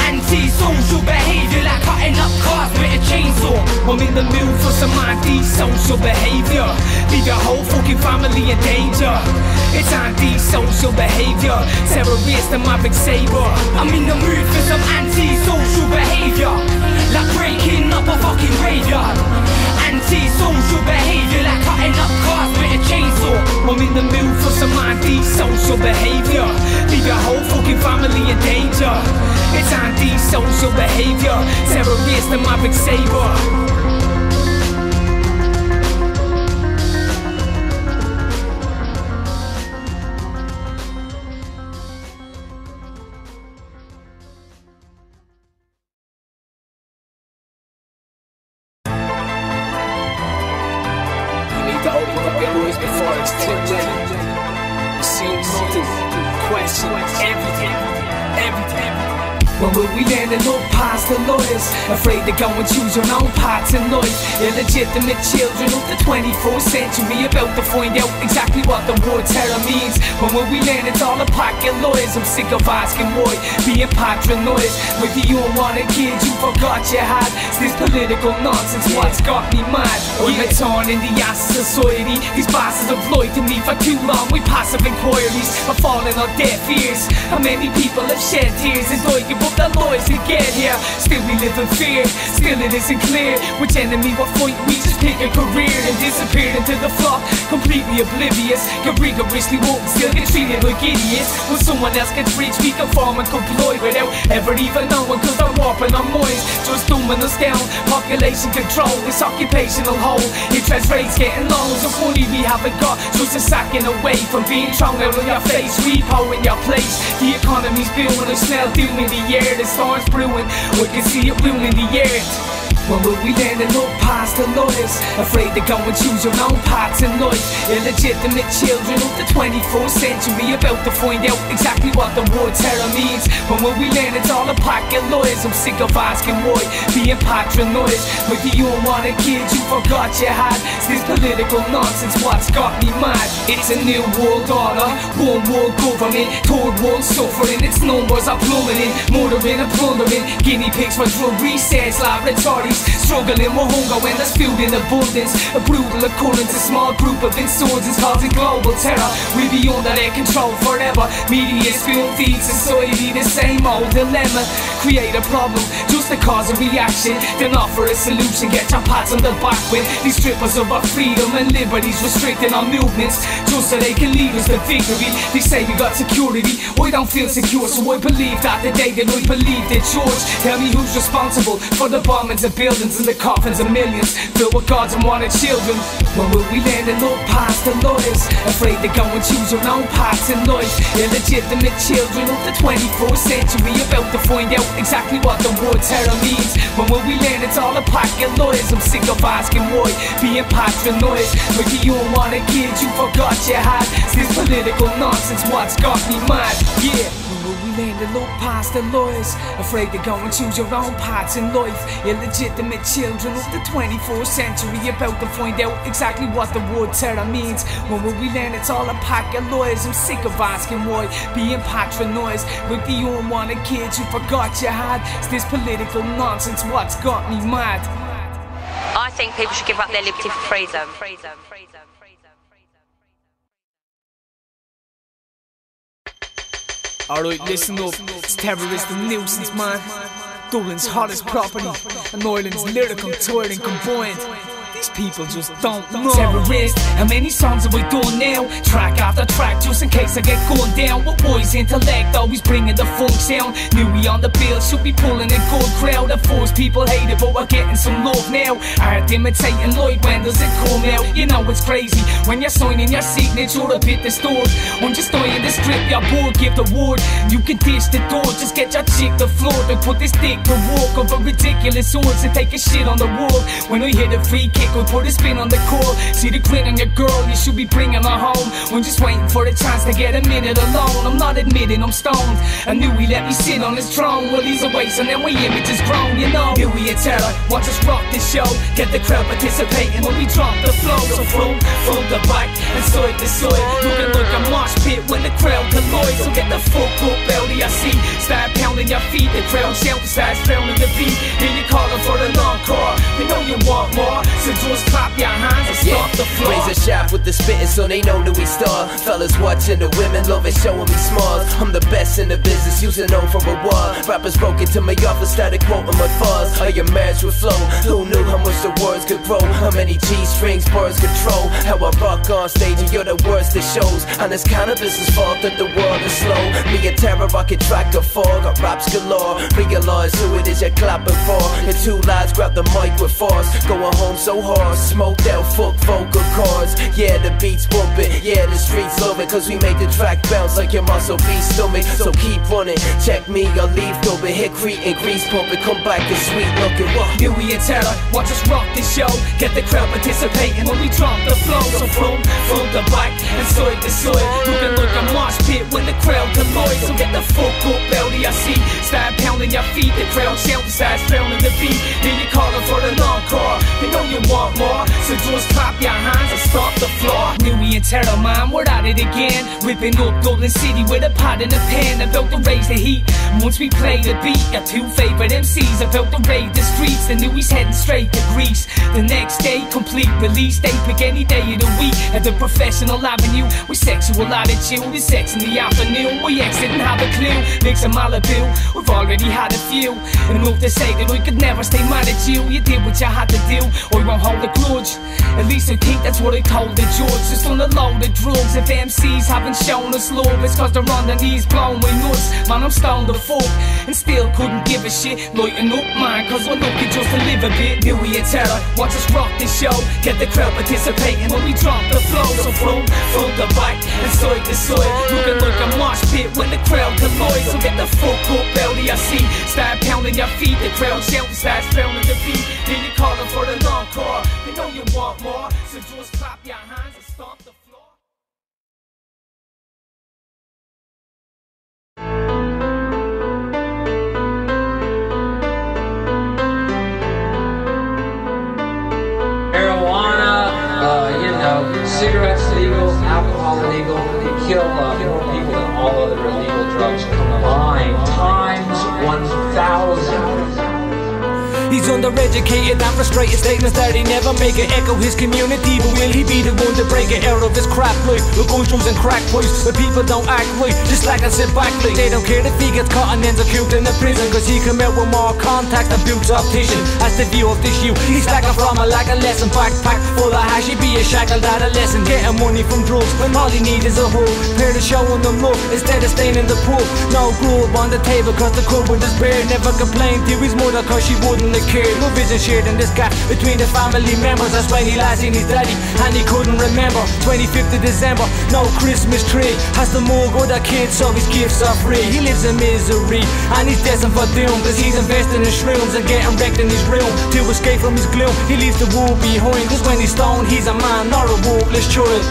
Anti-social behaviour, like cutting up cars with a chainsaw. I'm in the mood for some anti-social behaviour. Leave your whole fucking family in danger. It's anti-social behaviour. Terrorist and Maverick Saber. I'm in the mood for some anti-social behaviour, like breaking up a fucking graveyard. Anti-social behaviour, like cutting up cars with a chainsaw. I'm in the mood for some anti-social behaviour. Leave your whole fucking family in danger. It's anti-social behaviour. Terrorist and Maverick Saber. Before it's too late, assume nothing, question everything. When will we land and look past the lawyers? Afraid to go and choose your own paths in life. Illegitimate children of the 24th century, about to find out exactly what the word terror means. When will we land, it's all a pack of lawyers. I'm sick of asking why, being patronised. With you unwanted kids you forgot you had. It's this political nonsense what's got me mad. I'm torn in the ass of society. These bastards have lied to me for too long with passive inquiries. I'm falling on deaf ears. How many people have shed tears and died but the lawyers to get here? Still we live in fear, still it isn't clear which enemy will fight. We just pick a career and disappeared into the flock, completely oblivious. Get rigorously woke, still get treated like idiots. When someone else gets rich we conform and comploy without ever even knowing, cause they're warping our minds, just dumbing us down. Population control, this occupational hole. Interest rates getting low, so funny we haven't got just a second away from being thrown out on your face. Repo in your place, the economy's booming, I smell doom in the air. The storm's brewing, we can see it blooming the earth. When will we land and look past the lawyers? Afraid to go and choose your own paths in life. Illegitimate children of the 24th century, about to find out exactly what the word terror means. When will we land, it's all a pack of lawyers. I'm sick of asking why, being patronised. With you unwanted kids you forgot you had. It's this political nonsense what's got me mad. It's a new world order, one world government, third world suffering. Its numbers are plummeting, murdering and plundering. Guinea pigs for drug research laboratories, struggling with hunger when there's food in abundance. A brutal occurrence, a small group of insurgents causing global terror. We'll be under their control forever. Media spoon feeds society the same old dilemma. Create a problem just to cause a reaction, then offer a solution. Get your pats on the back when these strippers of our freedom and liberties, restricting our movements just so they can lead us to victory. They say we got security, I don't feel secure, so I believe that the day that I believed in George. Tell me who's responsible for the bombings of buildings and the coffins of millions filled with God's unwanted children. When will we land and look past the lawyers? Afraid to go and choose your own paths in life. Illegitimate children of the 24th century, about to find out exactly what the word terror means. When will we land, it's all a pack of lawyers. I'm sick of asking why, being patronised. With you unwanted kids you forgot you had. It's this political nonsense what's got me mad. Yeah. will we land and look past the lawyers? Afraid to go and choose your own paths in life. Illegitimate children of the 24th century about to find out exactly what the word terror means. When will we learn it's all a pack of lies? I'm sick of asking why, being patronised with the unwanted kids you forgot you had. It's this political nonsense what's got me mad. I think people should give up their liberty for freedom. Alright, listen up, it's Terawrizt and nuisance, man. Dublin's hottest property, and Ireland's lyrical touring combined. These people just don't know. Terawrizt, how many songs have we done now? Track after track, just in case I get gunned down. With boys' intellect, always bringing the funk sound. Knew we on the bill, should be pulling a good crowd. At first people hate it, but we're getting some love now. Art imitating light, when does it come out? You know it's crazy, when you're signing your signature a bit disturbed. I'm just dying to strip your board, give the word. You can dish the door, just get your chick the floor. They put this dick to work over ridiculous swords and take a shit on the wall. When I hit a free kick, we put a spin on the core. See the grin on your girl, you should be bringing her home. I'm just waiting for the chance to get a minute alone. I'm not admitting I'm stoned. I knew he let me sit on his throne. Well, he's away, so then my image is grown, you know. Knew he a terror, watch us rock this show. Get the crowd participating when we drop the flow. So from the back and side to side, looking like a mosh pit when the crowd collides. So get the fuck up, LDIC. Start pounding your feet, the crowd shouting, starts pounding the beat. Then you calling for the encore. You know you want more, so just clap your hands and stop the floor. Raise a shot with the spitting so they know that we star. Fellas watching the women love it, showing me smiles. I'm the best in the business, using known for a while. Rappers broke into my office, started quoting my bars. I emerged with flow, who knew how much the words could grow? How many G-strings birds control? How I rock on stage and you're the worst that shows. And it's cannabis' fault that the world is slow. Me a terror, I can track a fall. Got raps galore, realize who it is you're clapping for. And two lads grab the mic with force. Going home so hard, smoked out, fuck vocal cords. Yeah, the beats bumping, yeah, the streets love it. Cause we make the track bounce like your muscle be stomach. So keep running, check me, I'll leave dubbing. Hit Crete and grease pumping, come back and sweet looking. Knew we a terror, watch us rock this show. Get the crowd participating when we drop the flow. So from the back and side to side, looking like a mosh pit when the crowd collides. So get the fuck up, LDIC. Start pounding your feet, the crowd shouting, starts pounding the beat. Then you calling for the encore. You know you want more, so just clap your hands and stop the floor. Knew we in terror, man, we're at it again. Ripping up Dublin City with a pad and a pen. About to raise the heat, once we play the beat. Got two favourite MCs about to raid the streets. And knew he's heading straight to Greece. The next day, complete release. They pick any day of the week at the professional avenue. We sexual attitude, it's sex in the afternoon. We ex didn't have a clue, mix a Malibu. We've already had a few, enough to say that we could never stay mad at you. You did what you had to do, I won't hold a grudge. At least I think that's what I told the judge. Just on a load of drugs. If MCs haven't shown us love, it's cause they're on their knees blowing my nuts. Man, I'm stoned the fuck and still couldn't give a shit. Lighten up, man, cause we're looking just to live a bit. Knew we a terror, watch us rock this show. Get the crowd participating when we drop the flow. So from the back and side to side, looking like a mosh pit when the crowd collides. So get the fuck up, LDIC. Start pounding your feet, the crowd shouting, starts pounding the beat. Then you calling for the encore. You know you want more, so just clap your hands and stomp the floor. Marijuana, you know, cigarettes legal, alcohol illegal. They kill more people than all other illegal drugs combined, times 1,000. He's undereducated and frustrated, statements that he never make it echo his community. But will he be the one to break it out of his crap life? With gunshots and crack pipes, but people don't act right, just like I sit back like they don't care if he gets caught and ends up cubed in the prison. Cause he come out with more contact than Bute's optician. That's the view of this youth. He's slacking from a like a lesson backpack full of hash. He'd be a shackled adolescent, getting money from drugs when all he needs is a hook. Pair to showing them love instead of staying in the pub. No grub on the table cause the cupboard is bare. Never complained to his mother cause she wouldn't let cared, no vision shared in this gap between the family members. That's when he last seen his daddy and he couldn't remember. 25th of December, no Christmas tree. Has the mug with a kid so his gifts are free. He lives in misery and he's destined for doom, cause he's investing in shrooms and getting wrecked in his room. To escape from his gloom, he leaves the world behind, cause when he's stoned, he's a man, not a worthless child.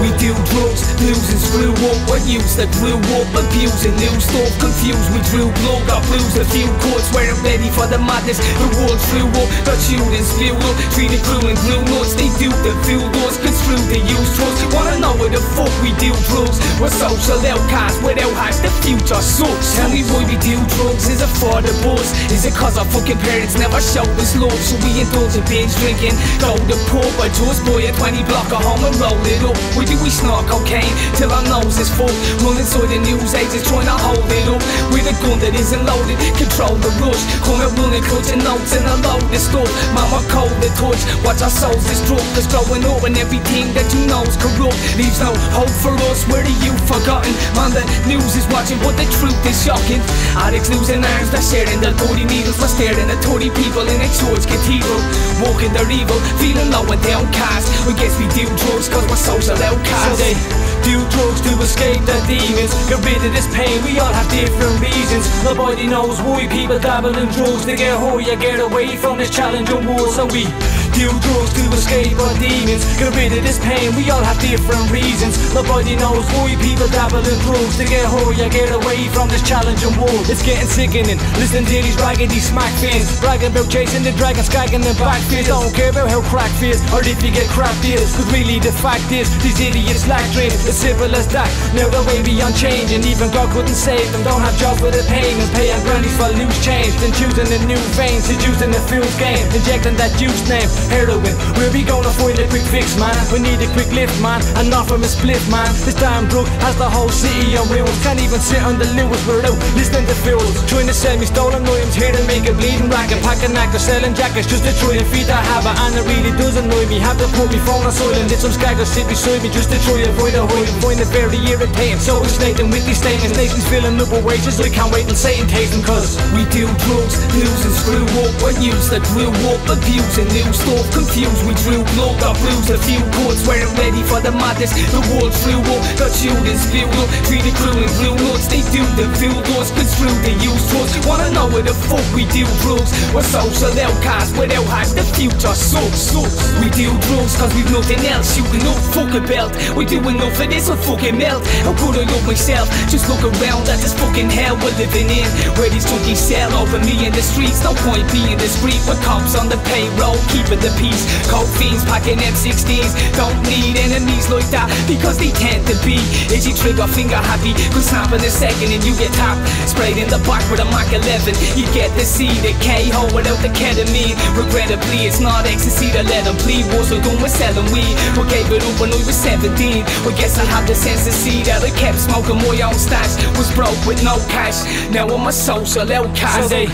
We do drugs, losing screw up. We're used that grew up, abusing new stuff. Confused, we drew blood, got bruised a few cuts. Weren't ready for the madness, the world flew up. Got chewed and spewed up, treated crew and glue nuts. They do the fool us, construe the use drugs. Wanna know where the fuck we do drugs? We're social outcasts, without hash, the future sucks. Tell me why we do drugs, is it for the buzz? Is it cause our fucking parents never showed us love? So we indulge in binge drinking, go to the pub, or just buy a 20 block of home and roll it up. We do we snort cocaine till our nose is full, run inside the news agents trying to hold it up. With a gun that isn't loaded, control the rush, come out running, clutching notes and a load of stuff. Mama cold the touch, watch our souls destruct, cause growing up and everything that you know's corrupt. Leaves no hope for us, we're the youth forgotten. Man, the news is watching, but the truth is shocking. Addicts losing arms, they're sharing their 30 needles. We're staring at 30 people in a church cathedral, walking their evil, feeling low and downcast. We guess we do drugs cause we're social outcasts. So they do drugs to escape the demons, get rid of this pain, we all have different reasons. Nobody knows why people dabble in drugs. They get high, you get away from this challenging world. So we do drugs to escape our demons, get rid of this pain, we all have different reasons. Nobody knows why people dabble in drugs. They get high, you get away from this challenging world. It's getting sickening, listen to these raggedy smack fins, bragging about chasing the dragon, skagging the back fears. Don't care about how crack feels, or if you get crap deals, cause really the fact is, these idiots lack dreams. As simple as that, now the way beyond changing. Even God couldn't save them, don't have jobs with the payments, paying grannies for loose change, then choosing a new vein, seducing the fool's game, injecting that juice name, heroin. Where we gonna find a quick fix, man? We need a quick lift, man, and not from a split, man. This damn drug has the whole city on ruins. Can't even sit on the Lewis, we're out listening to fools trying to sell me stolen items here to make a bleeding racket, packing actors, selling jackets just to try and feed that habit. And it really does annoy me, have to put me phone on silent. Let some skaggers sit beside me just to try and avoid a hoid. Find it very irritating, so exciting with these statements. Nations filling up with wages, I can't wait till Satan takes them. Cause we do drugs, losing screw up. We're used that grew up, abusing new stuff. Confused, we drew blood, got bruised a few cuts. Weren't ready for the madness, the world flew up. Got chewed and spewed up, treated crew and glue nuts. They do the fool us, construe the use drugs. Wanna know where the fuck we do drugs? We're social outcasts, without hash, the future sucks. We do drugs cause we've nothing else, shooting up, fuck a belt. We do enough of this, we'll fucking melt. How could I love myself? Just look around at this fucking hell we're living in, where these junkies sell over me in the streets. No point being discreet with cops on the payroll, keeping the peace. Coke fiends packing M16s, don't need enemies like that, because they tend to be itchy trigger finger happy. Could snap in a second and you get tapped, sprayed in the back with a Mach 11. You get to see the KO without the ketamine. Regrettably it's not ecstasy to let them bleed. Was I done with selling weed, but gave it up when I was 17. I guess I had the sense to see that I kept smoking my own stash. Was broke with no cash, now I'm a social outcast. So they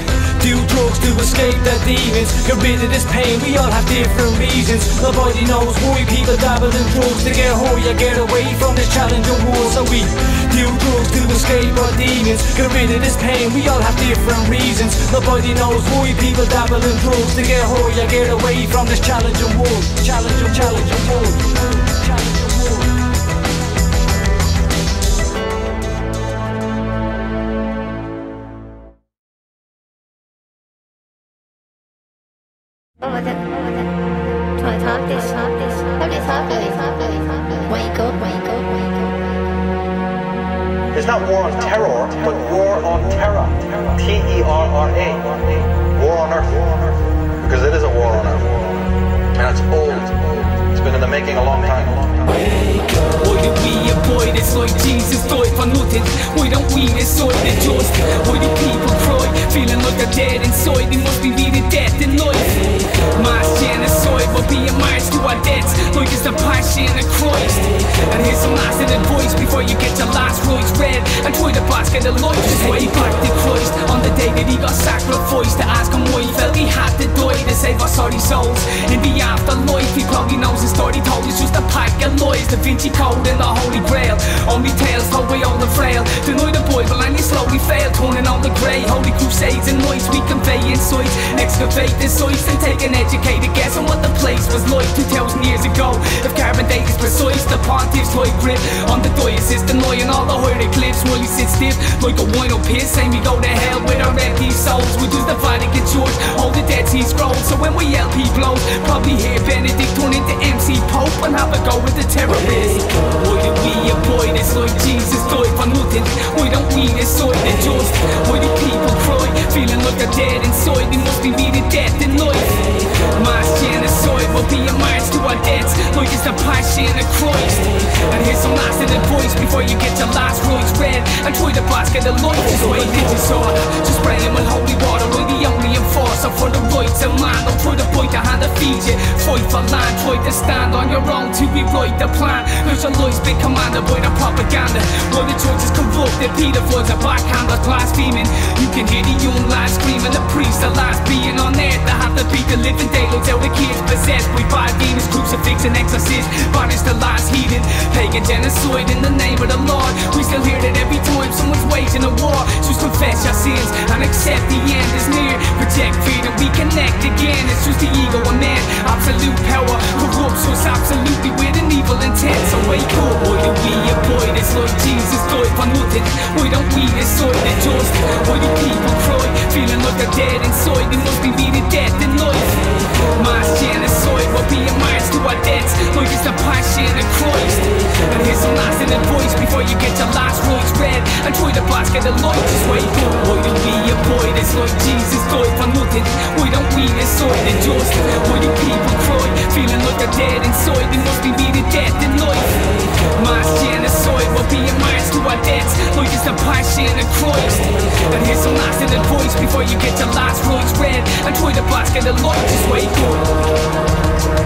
do drugs to escape the demons, get rid of this pain, we all have different reasons. Nobody knows why people dabble in drugs. They get high, you get away from this challenging world. So we do drugs to escape our demons, get rid of this pain, we all have different reasons. Nobody knows why people dabble in drugs. They get high, you get away from this challenging world. Challenging world. What was it? Try to talk this. Wake up. It's not war on terror, but war on terror. T-E-R-R-A. War on earth. Because it is a war on earth. And it's old. It's been in the making a long time. Why do we avoid it like Jesus died for nothing? Why don't we decide the just? Why do people cry, feeling like they're dead inside? They must be leading death in life. Mass genocide, we're being marched to our deaths like it's the passion of Christ. And here's some lasting advice before you get your last rights read and try to basket of life. Just way back to Christ on the day that he got sacrificed, to ask him why he felt he had to die to save our sorry souls. In the afterlife, he probably knows his story told is just a pack of lies. Da Vinci Code and the Holy Grail, only tales told by old and frail. Deny the Bible and you slow we fail, turning on the grey. Holy crusades and noise we convey insights. Excavate the sites and take an educated guess on what the place was like 2,000 years ago. If carbon date is precise, the pontiff's high grip on the diocese, denying all the hieroglyphs while you sit stiff like a wine-up piss. Saying we go to hell with our empty souls. We use the Vatican Church, all the Dead Sea Scrolls. So when we LP blows, probably hear Benedict turn into MC Pope and have a go with the terrorists. Why do we avoid this like Jesus died for nothing? Why don't we decide the just? Why do people cry, feeling like they're dead inside? They must be meeting death in life. Mass genocide will be a march to our deaths, like it's the passion of Christ. And here's some lasting advice before you get your last rights read and try the basket of life. This way did you saw, just spraying with holy water. We're the only enforcer for the rights of man. Don't try to bite the hand that feeds you. Fight for land, try to stand on your own to rewrite the plan. Cause your life's been commanded by the propaganda. While the church is corrupted, pedophiles are backhanders blaspheming. You can hear the young lads screaming, the priest, the last being on earth. They have to beat the living daylights out of kids possessed by bad demons, crucifix and exorcist. Banish the last heathen, pagan genocide in the name of the Lord. We still hear that every time someone's waging a war. Just confess your sins and accept the end is near. Reject freedom, we connect again. It's just the ego of man, absolute power corrupts us absolutely with an evil intent. So wake up, why do we avoid this like Jesus died for nothing? Why don't we decide the just? Why do people cry, feeling like they're dead inside? They must be meeting death in life. Mass genocide will be a march to our deaths, like it's the passion of Christ. And here's some lasting advice before you get your last rights read and try the basket of light. Just wake up, why do we avoid this like Jesus died for nothing? Why don't we decide the just? Why do people cry, feeling like they're dead inside? They must be meeting death in life. Mass genocide will be a march to our deaths, like it's the passion of Christ. And here's some lasting advice before you get your last rights read and try the basket of light. Just wake up.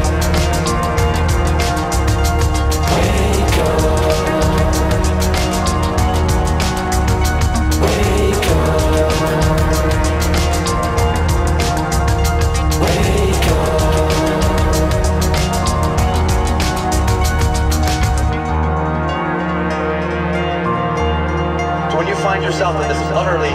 Find yourself in this utterly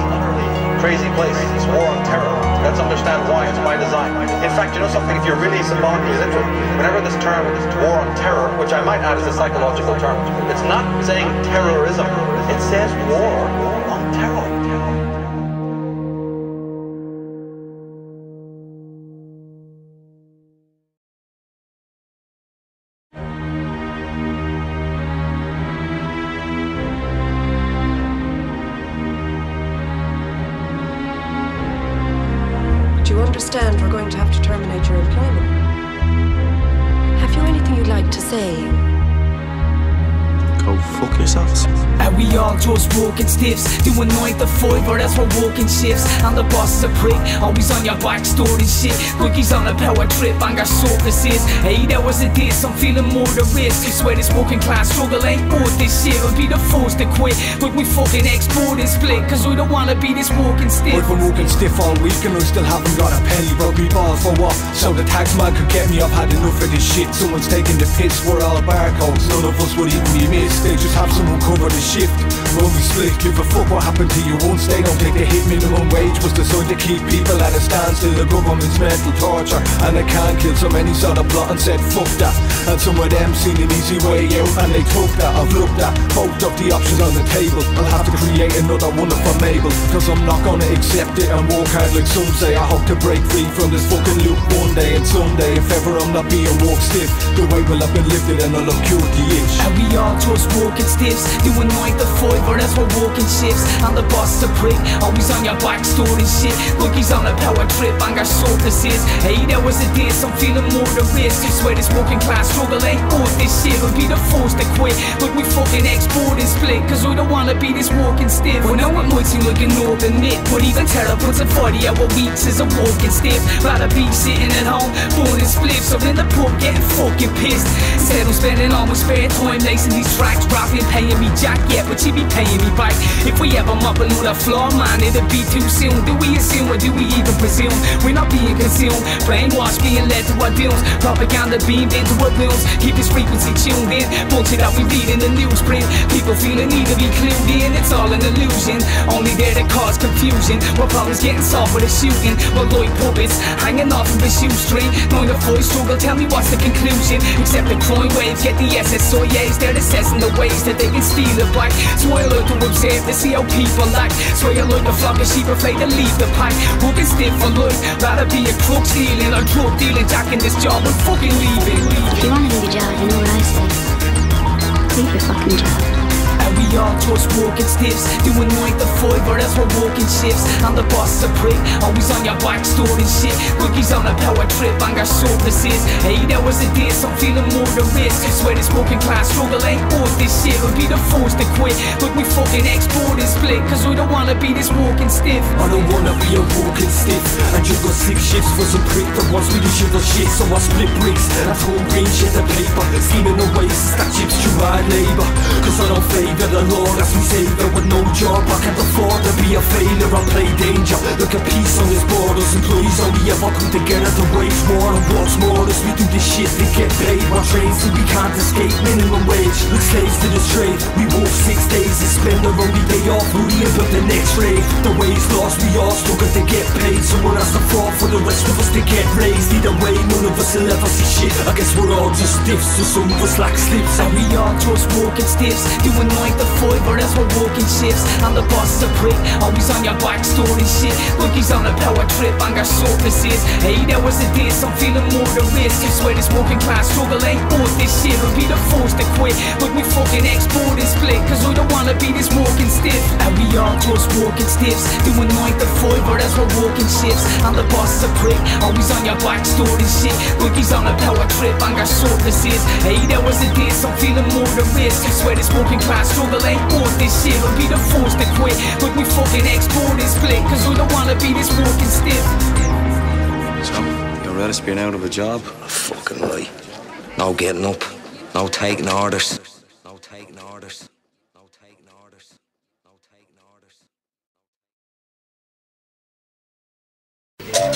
crazy place, this war on terror. Let's understand why it's by design. In fact, you know something, if you're really symbolically literate, whenever this term, war on terror, which I might add is a psychological term, it's not saying terrorism, it says war on terror. Understand we're going to have to terminate your employment. Have you anything you'd like to say? Go fuck yourselves. And we all just walking stiffs, doing 9 to 5 or else we're walking shifts. And the boss is a prick, always on your back storing shit, like he's on a power trip on your surfaces. 8 hours a day, I'm feeling more the risk. I swear this working class struggle ain't worth this shit. I'll be the first to quit, but we fucking export and split, cause we don't wanna be this walking stiff. I've been walking stiff all week and I still haven't got a penny. Broke me balls for what? So the tax man could get me. I've had enough of this shit. Someone's taking the piss, we're all barcodes. None of us would even be missed. They just have someone cover the shift. When we split, give a fuck what happened to you once. They don't take the hit. Minimum wage was designed to keep people at a standstill. The government's mental torture, and they can't kill so many saw the plot and said fuck that. And some of them seen an easy way out and they took that. I've looked at both of the options on the table. I'll have to create another one for Mabel, cause I'm not gonna accept it and work hard like some say. I hope to break free from this fucking loop one day, and someday if ever I'm not being walk stiff, the way will have been lifted and I'll have cured the itch. And we all just walking stiffs, doing 9 to 5 or else we're walking shifts. And the boss is a prick, always on your back storing shit, like he's on a power trip on your surfaces. 8 hours a day, so I'm feeling more the risk. I swear this working class struggle ain't worth this shit. We'll be the first to quit, but we fucking export and split, cause we don't wanna be this walking stiff. Well, now it might seem like an open myth, but even Terra puts a 40-hour weeks as a walking stiff. Rather be sitting at home, burning spliffs, or in the pub getting fucking pissed. Instead I'm spending all my spare time lacing these tracks tracks, rapping, paying me jack, yeah, but she be paying me back. If we ever mopping on the floor, man, it'll be too soon. Do we assume or do we even presume? We're not being consumed, brainwashed, being led to our dooms. Propaganda beamed into our blooms. Keep this frequency tuned in. Bullshit that we read in the newsprint. People feel the need to be clued in. It's all an illusion, only there to cause confusion. What problems getting solved with a shooting? Well, like puppets hanging off of a shoestring. Knowing the voice struggle, tell me what's the conclusion? Except the crime waves, get the SSOAs. They're assessing the ways that they can steal it back. So I like to observe to see how people act. So I like a flock of sheep afraid to leave the pack. Working stiff for life, rather be a crook stealing or drug dealing. Jacking this job and fucking leaving. If you wanna leave a job, you know what I say. Leave your fucking job. And we all just walking stiffs, doing 9 to 5, or else we're walking shifts. And the boss is a prick, always on your back storing shit. Rookies on a power trip, and our surfaces. 8 hours a day, so I'm feeling more the risk. Swear this working class struggle ain't worth this shit. We'll be the force to quit, but we fucking export and split. Cause we don't wanna be this walking stiff. I don't wanna be a walking stiff and juggle 6 shifts for some prick that wants me to shovel shit. So I split bricks, at home green shit and paper, scheming away to stack chips through hard labour. Cause I don't favour the law, that's me savior with no job. I can't afford to be a failure, I play danger. Look at peace on his borders, employees only ever come together to wage war. And what's more, as we do this shit to get paid. Our trades so we can't escape minimum wage. Look slaves to this trade, we work 6 days and spend our only day off hurrying up the next rave. The way's lost, we all struggle to get paid. Someone has to fall for the rest of us to get raised. Either way, none of us will ever see shit. I guess we're all just stiffs, so some of us like slips. And we all just walking stiffs, doing 9 to 5, or else we're walking shifts. And the boss is a prick, always on your back storing shit. Look, he's on a power trip, on our surfaces. 8 hours a day, so I'm feeling more the risk. I swear this working class struggle ain't worth this shit. We'll be the force to quit, but we fucking export and split. Cause we don't wanna be this walking stiff. And we all just walking stiffs, doing 9 to 5, or else we're walking shifts. And the boss is a prick, always on your back storing shit. Look, he's on a power trip, on our surfaces. 8 hours a day, so I'm feeling more the risk. I swear this working class struggle ain't worth this shit. We'll be the force to quit, but we fucking export and split. Cause we don't wanna be this walking stiff. So, you're ready to being out of a job? Fucking right. No getting up, no taking orders. No taking orders. No taking orders. No taking orders.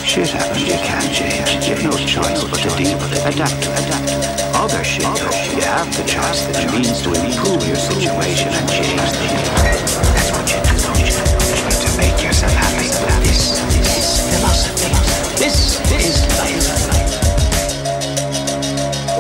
Shit happens, you can't change. You've no choice but to deal with it. Adapt to it. Other shit, though, you have the choice, the means to improve your situation and change things. That's what you do, don't you? Try to make yourself happy with this philosophy. This is life.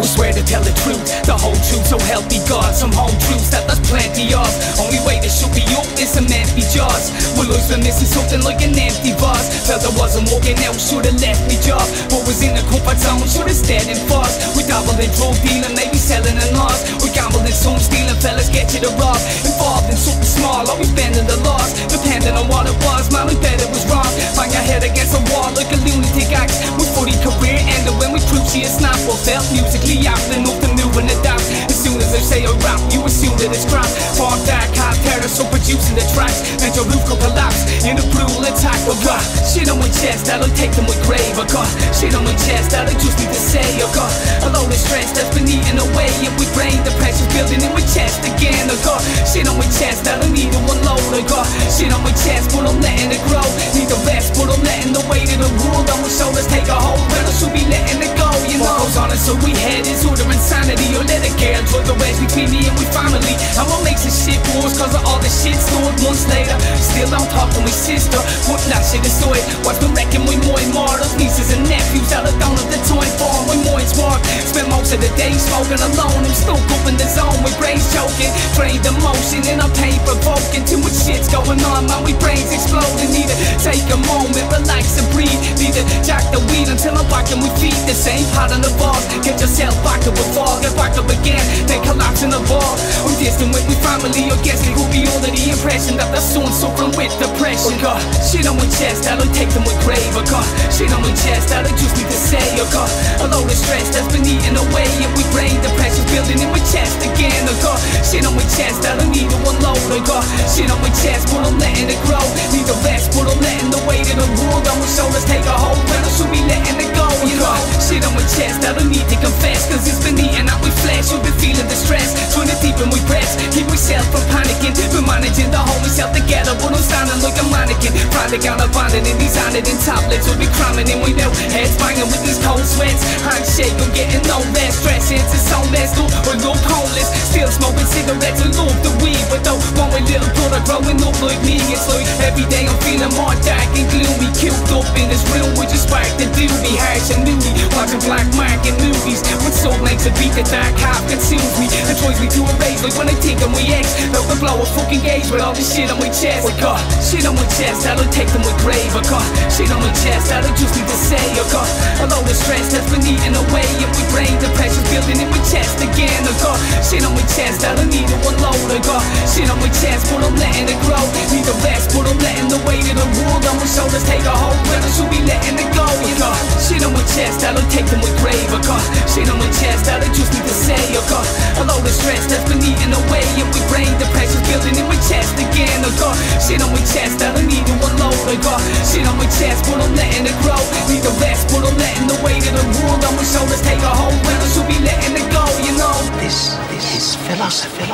We swear to tell the truth, the whole truth, so help me God. Some home truths that there's plenty of. Only way to shoot me up is some empty jars. We'll always been missing something like an empty vase. Felt I wasn't walking out, should've left me job. But was in the comfort zone, should've stayed in fast. We dabbled in drug dealing, maybe selling a loss. We gambled in some stealing, fellas get you to rob. Involved in something small, always bending the laws. Depending on what it was, man, we bet it was wrong. Bang your head against a wall like a lunatic act. We footy career ended when we crucially snap. Or felt musically after nothing new and adapt. As soon as I say a rap, you assume that it's crap. Farm dark, hot terror, so producing the tracks. And your roof could collapse in a brutal attack. Oh God, shit on my chest, that'll take them with grave. Oh God, shit on my chest, that I just need to say. Oh God, a load of stress that's been eating away. If we brain, the pressure's building in my chest again. Oh God, shit on my chest, that I need to unload. Oh God, shit on my chest, but I'm letting it grow. Need the rest, but I'm letting the weight of the world on my shoulders take a hold. When I should be letting it go, you know. What goes on, so we head is order insanity. Or let a girl drug the wedge between me and we family. And what makes this shit worse, cause of all the shit stored months later. Still don't talk to my sister, put that shit aside. What's been wrecking my mind more? Those nieces and nephews that I don't have the time for. My mind's warped, spend most of the day smoking alone. I'm stuck up in the zone, my brain's choking. Drained emotion and I'm pain provoking. Too much shit's going on, man, my brain's exploding. Need to take a moment, relax and breathe. Need to jack the weed until I'm back and we feet the same pot on the balls. Get yourself back up and fall, get back up again, then collapse in the ball. I'm distant with my family, or guess they will be under the impression that their son's suffering with depression. Oh God, shit on my chest, that'll take them with grave. Oh God, shit on my chest, that I just need to say. Oh God, a load of stress that's been eating away. If we brain, the pressure's building in my chest again. Oh God, shit on my chest, that I need to unload. Oh God, shit on my chest, but I'm letting it grow. Need the rest, but I'm letting the weight of the world on my shoulders take a hold. When I should be letting it go, you know. Shit on my chest, that I need to confess, cause it's been eating out with flesh. You've been feeling the stress, trying to deep hoping we press. Keep myself from panicking. Been managing to hold myself together, but I'm standing like a mannequin. Frantic and abandoning these anidin tablets. We'll be cramming in with now. Heads banging with these cold sweats. Handshake, I'm getting no less. Stress into so less. I look homeless. Still smoking cigarettes. I love the weed, but don't want my little brother growing up like me. It's like every day I'm feeling more dark and gloomy. Cooped up in this room with just spark the doobie. Harsh and moody. Watching black market movies. When soul makes a beat, the dark half consumes me. And tries me to erase like when I think of my ex. About to blow a fucking gauge with all this shit on my chest. I got shit on my chest that'll take to my grave. I got shit on my chest that I just need to say. I got a load of stress that's been eating away in my brain. The pressure's building in my chest again. I got shit on my chest that I need to unload. I got shit on my chest but I'm letting it grow. Need the rest but I'm letting the weight of the world on my shoulders take a hold when I should be letting it go. You got shit on my chest that'll take to my grave. I got shit on my chest that I just need to say. I got a load of stress that's been eating away in my brain. The pressure's building in my chest again. I got shit on my chest that I need to unload. I got shit on my chest but I'm letting it grow. Need the rest but I'm letting the weight of the world on my shoulders take a hold when I should be letting it go, you know. This is philosophy.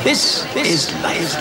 This is life.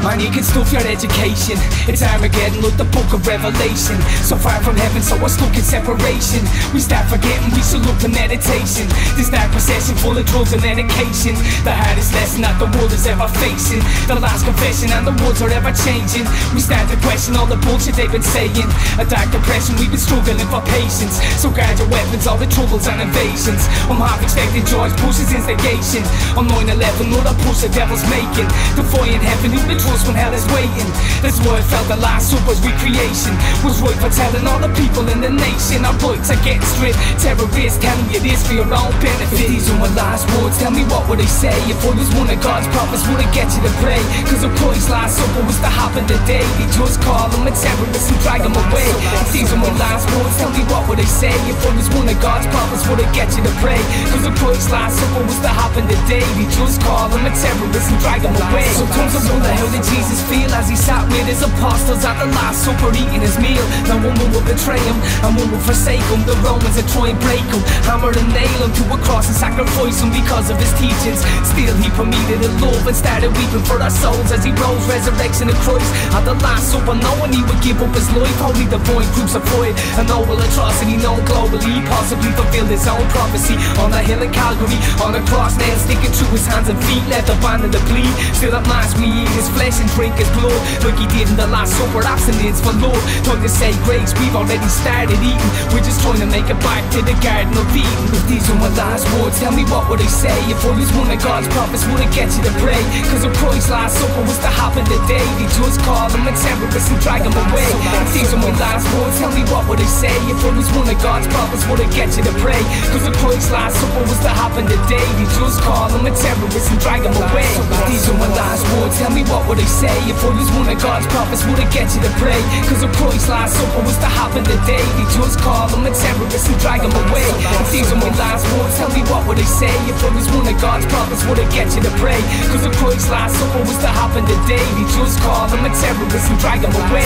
Man, you can stuff your education. It's Armageddon like the book of Revelation. So far from heaven, so we're stuck in separation. We start forgetting we should look to meditation. This dark procession full of drugs and medication. The hardest lesson that the world is ever facing. The last confession and the words are ever changing. We start to question all the bullshit they've been saying. A dark depression, we've been struggling for patience. So guard your weapons, all the troubles and invasions. I'm half expecting George Bush's instigation. On 9/11, what a push the devil's making. Defying heaven, who the trust when hell is waiting. That's why I felt the last super's recreation was right for telling all the people in the nation our rights are getting stripped. Terrorists telling you this for your own benefit. If these are my last words, tell me what would they say? If I was one of God's prophets, would it get you to pray? Cause of Christ's last supper was to happen today. They just call them a terrorist and drag them away. If these are my last words, tell me what would they say? If I was one of God's prophets, would it get you to pray? Cause of Christ's last supper was to happen today. They just call them a terrorist and drag them away. Sometimes I wonder how did Jesus feel as he sat with his apostles at the last supper eating his meal? No one will betray him, and one will forsake him. The Romans would try and break him, hammer and nail him to a cross and sacrifice him because of his teachings. Still he permitted a love and started weeping for our souls as he rose, resurrection of Christ. At the last supper knowing he would give up his life, holy divine crucified, a noble atrocity known globally. He possibly fulfilled his own prophecy on the hill in Calgary, on a cross nail sticking through his hands and feet, left abandoned to bleed. Still at last we eat his flesh and drink his blood, like he did in the last supper, abstinence for Lord. Time to say grace, we've already started eating. We're just trying to make it back to the Garden of Eden. If these are my last words, tell me what would they say? If I was one of God's prophets, would it get you to pray? Cause of Christ's last supper was to happen today. They just call them a terrorist and drag them away. If these are my last words, tell me what would they say? If I was one of God's prophets, would it get you to pray? Cause of Christ's last supper was to happen today. They just call them a terrorist and drag them away. If these are my last words, tell me what would they say? If I was one of God's prophets, would it get you to pray? Cause of Christ's last supper was to happen today. They just call them a terrorist and drag them away. If these are my last words, tell me what would they say? If I was one of God's prophets, would it get you to pray? Cause of Christ's last supper was to happen today. They just call them a terrorist and drag them away.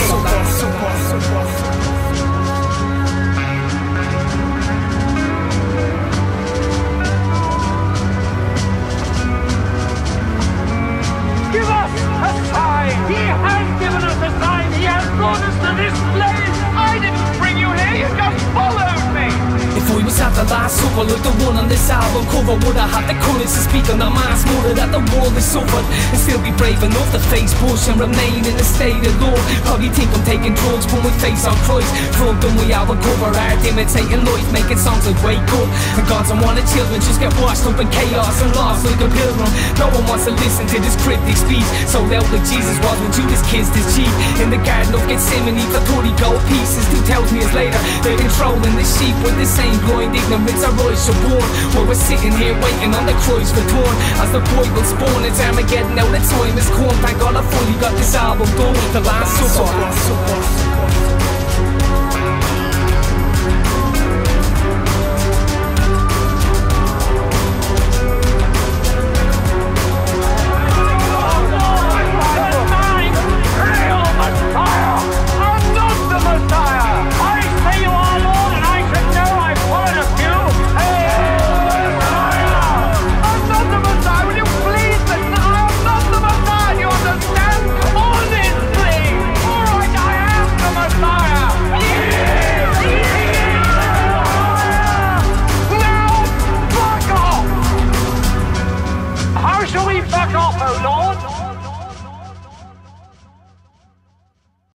Give us a sign! He has given us a sign! He has brought us to this place! I didn't bring you here, you just followed me! If we was at the last supper like the one on this album cover, would I have the courage to speak on the mass murder that the world has suffered, and still be brave enough to face Bush and remain in a state of law? Probably think I'm taking drugs, put my face on Christ. Front them we album cover art, imitating life, making songs like Wake Up and God's unwanted children just get washed up in chaos and lost like a pilgrim. No one wants to listen to this cryptic speech, so loud like Jesus was when Judas kissed his cheek in the Garden of Gethsemane for 30 gold pieces. 2,000 years later, they've been controlling the sheep with the same blind ignorance our eyes are born. While we're sitting here waiting on the cries for dawn. As the boy will spawn, it's Armageddon, now the time is come. Thank God I finally got this album done. The Last Supper. Fuck off, oh Lord!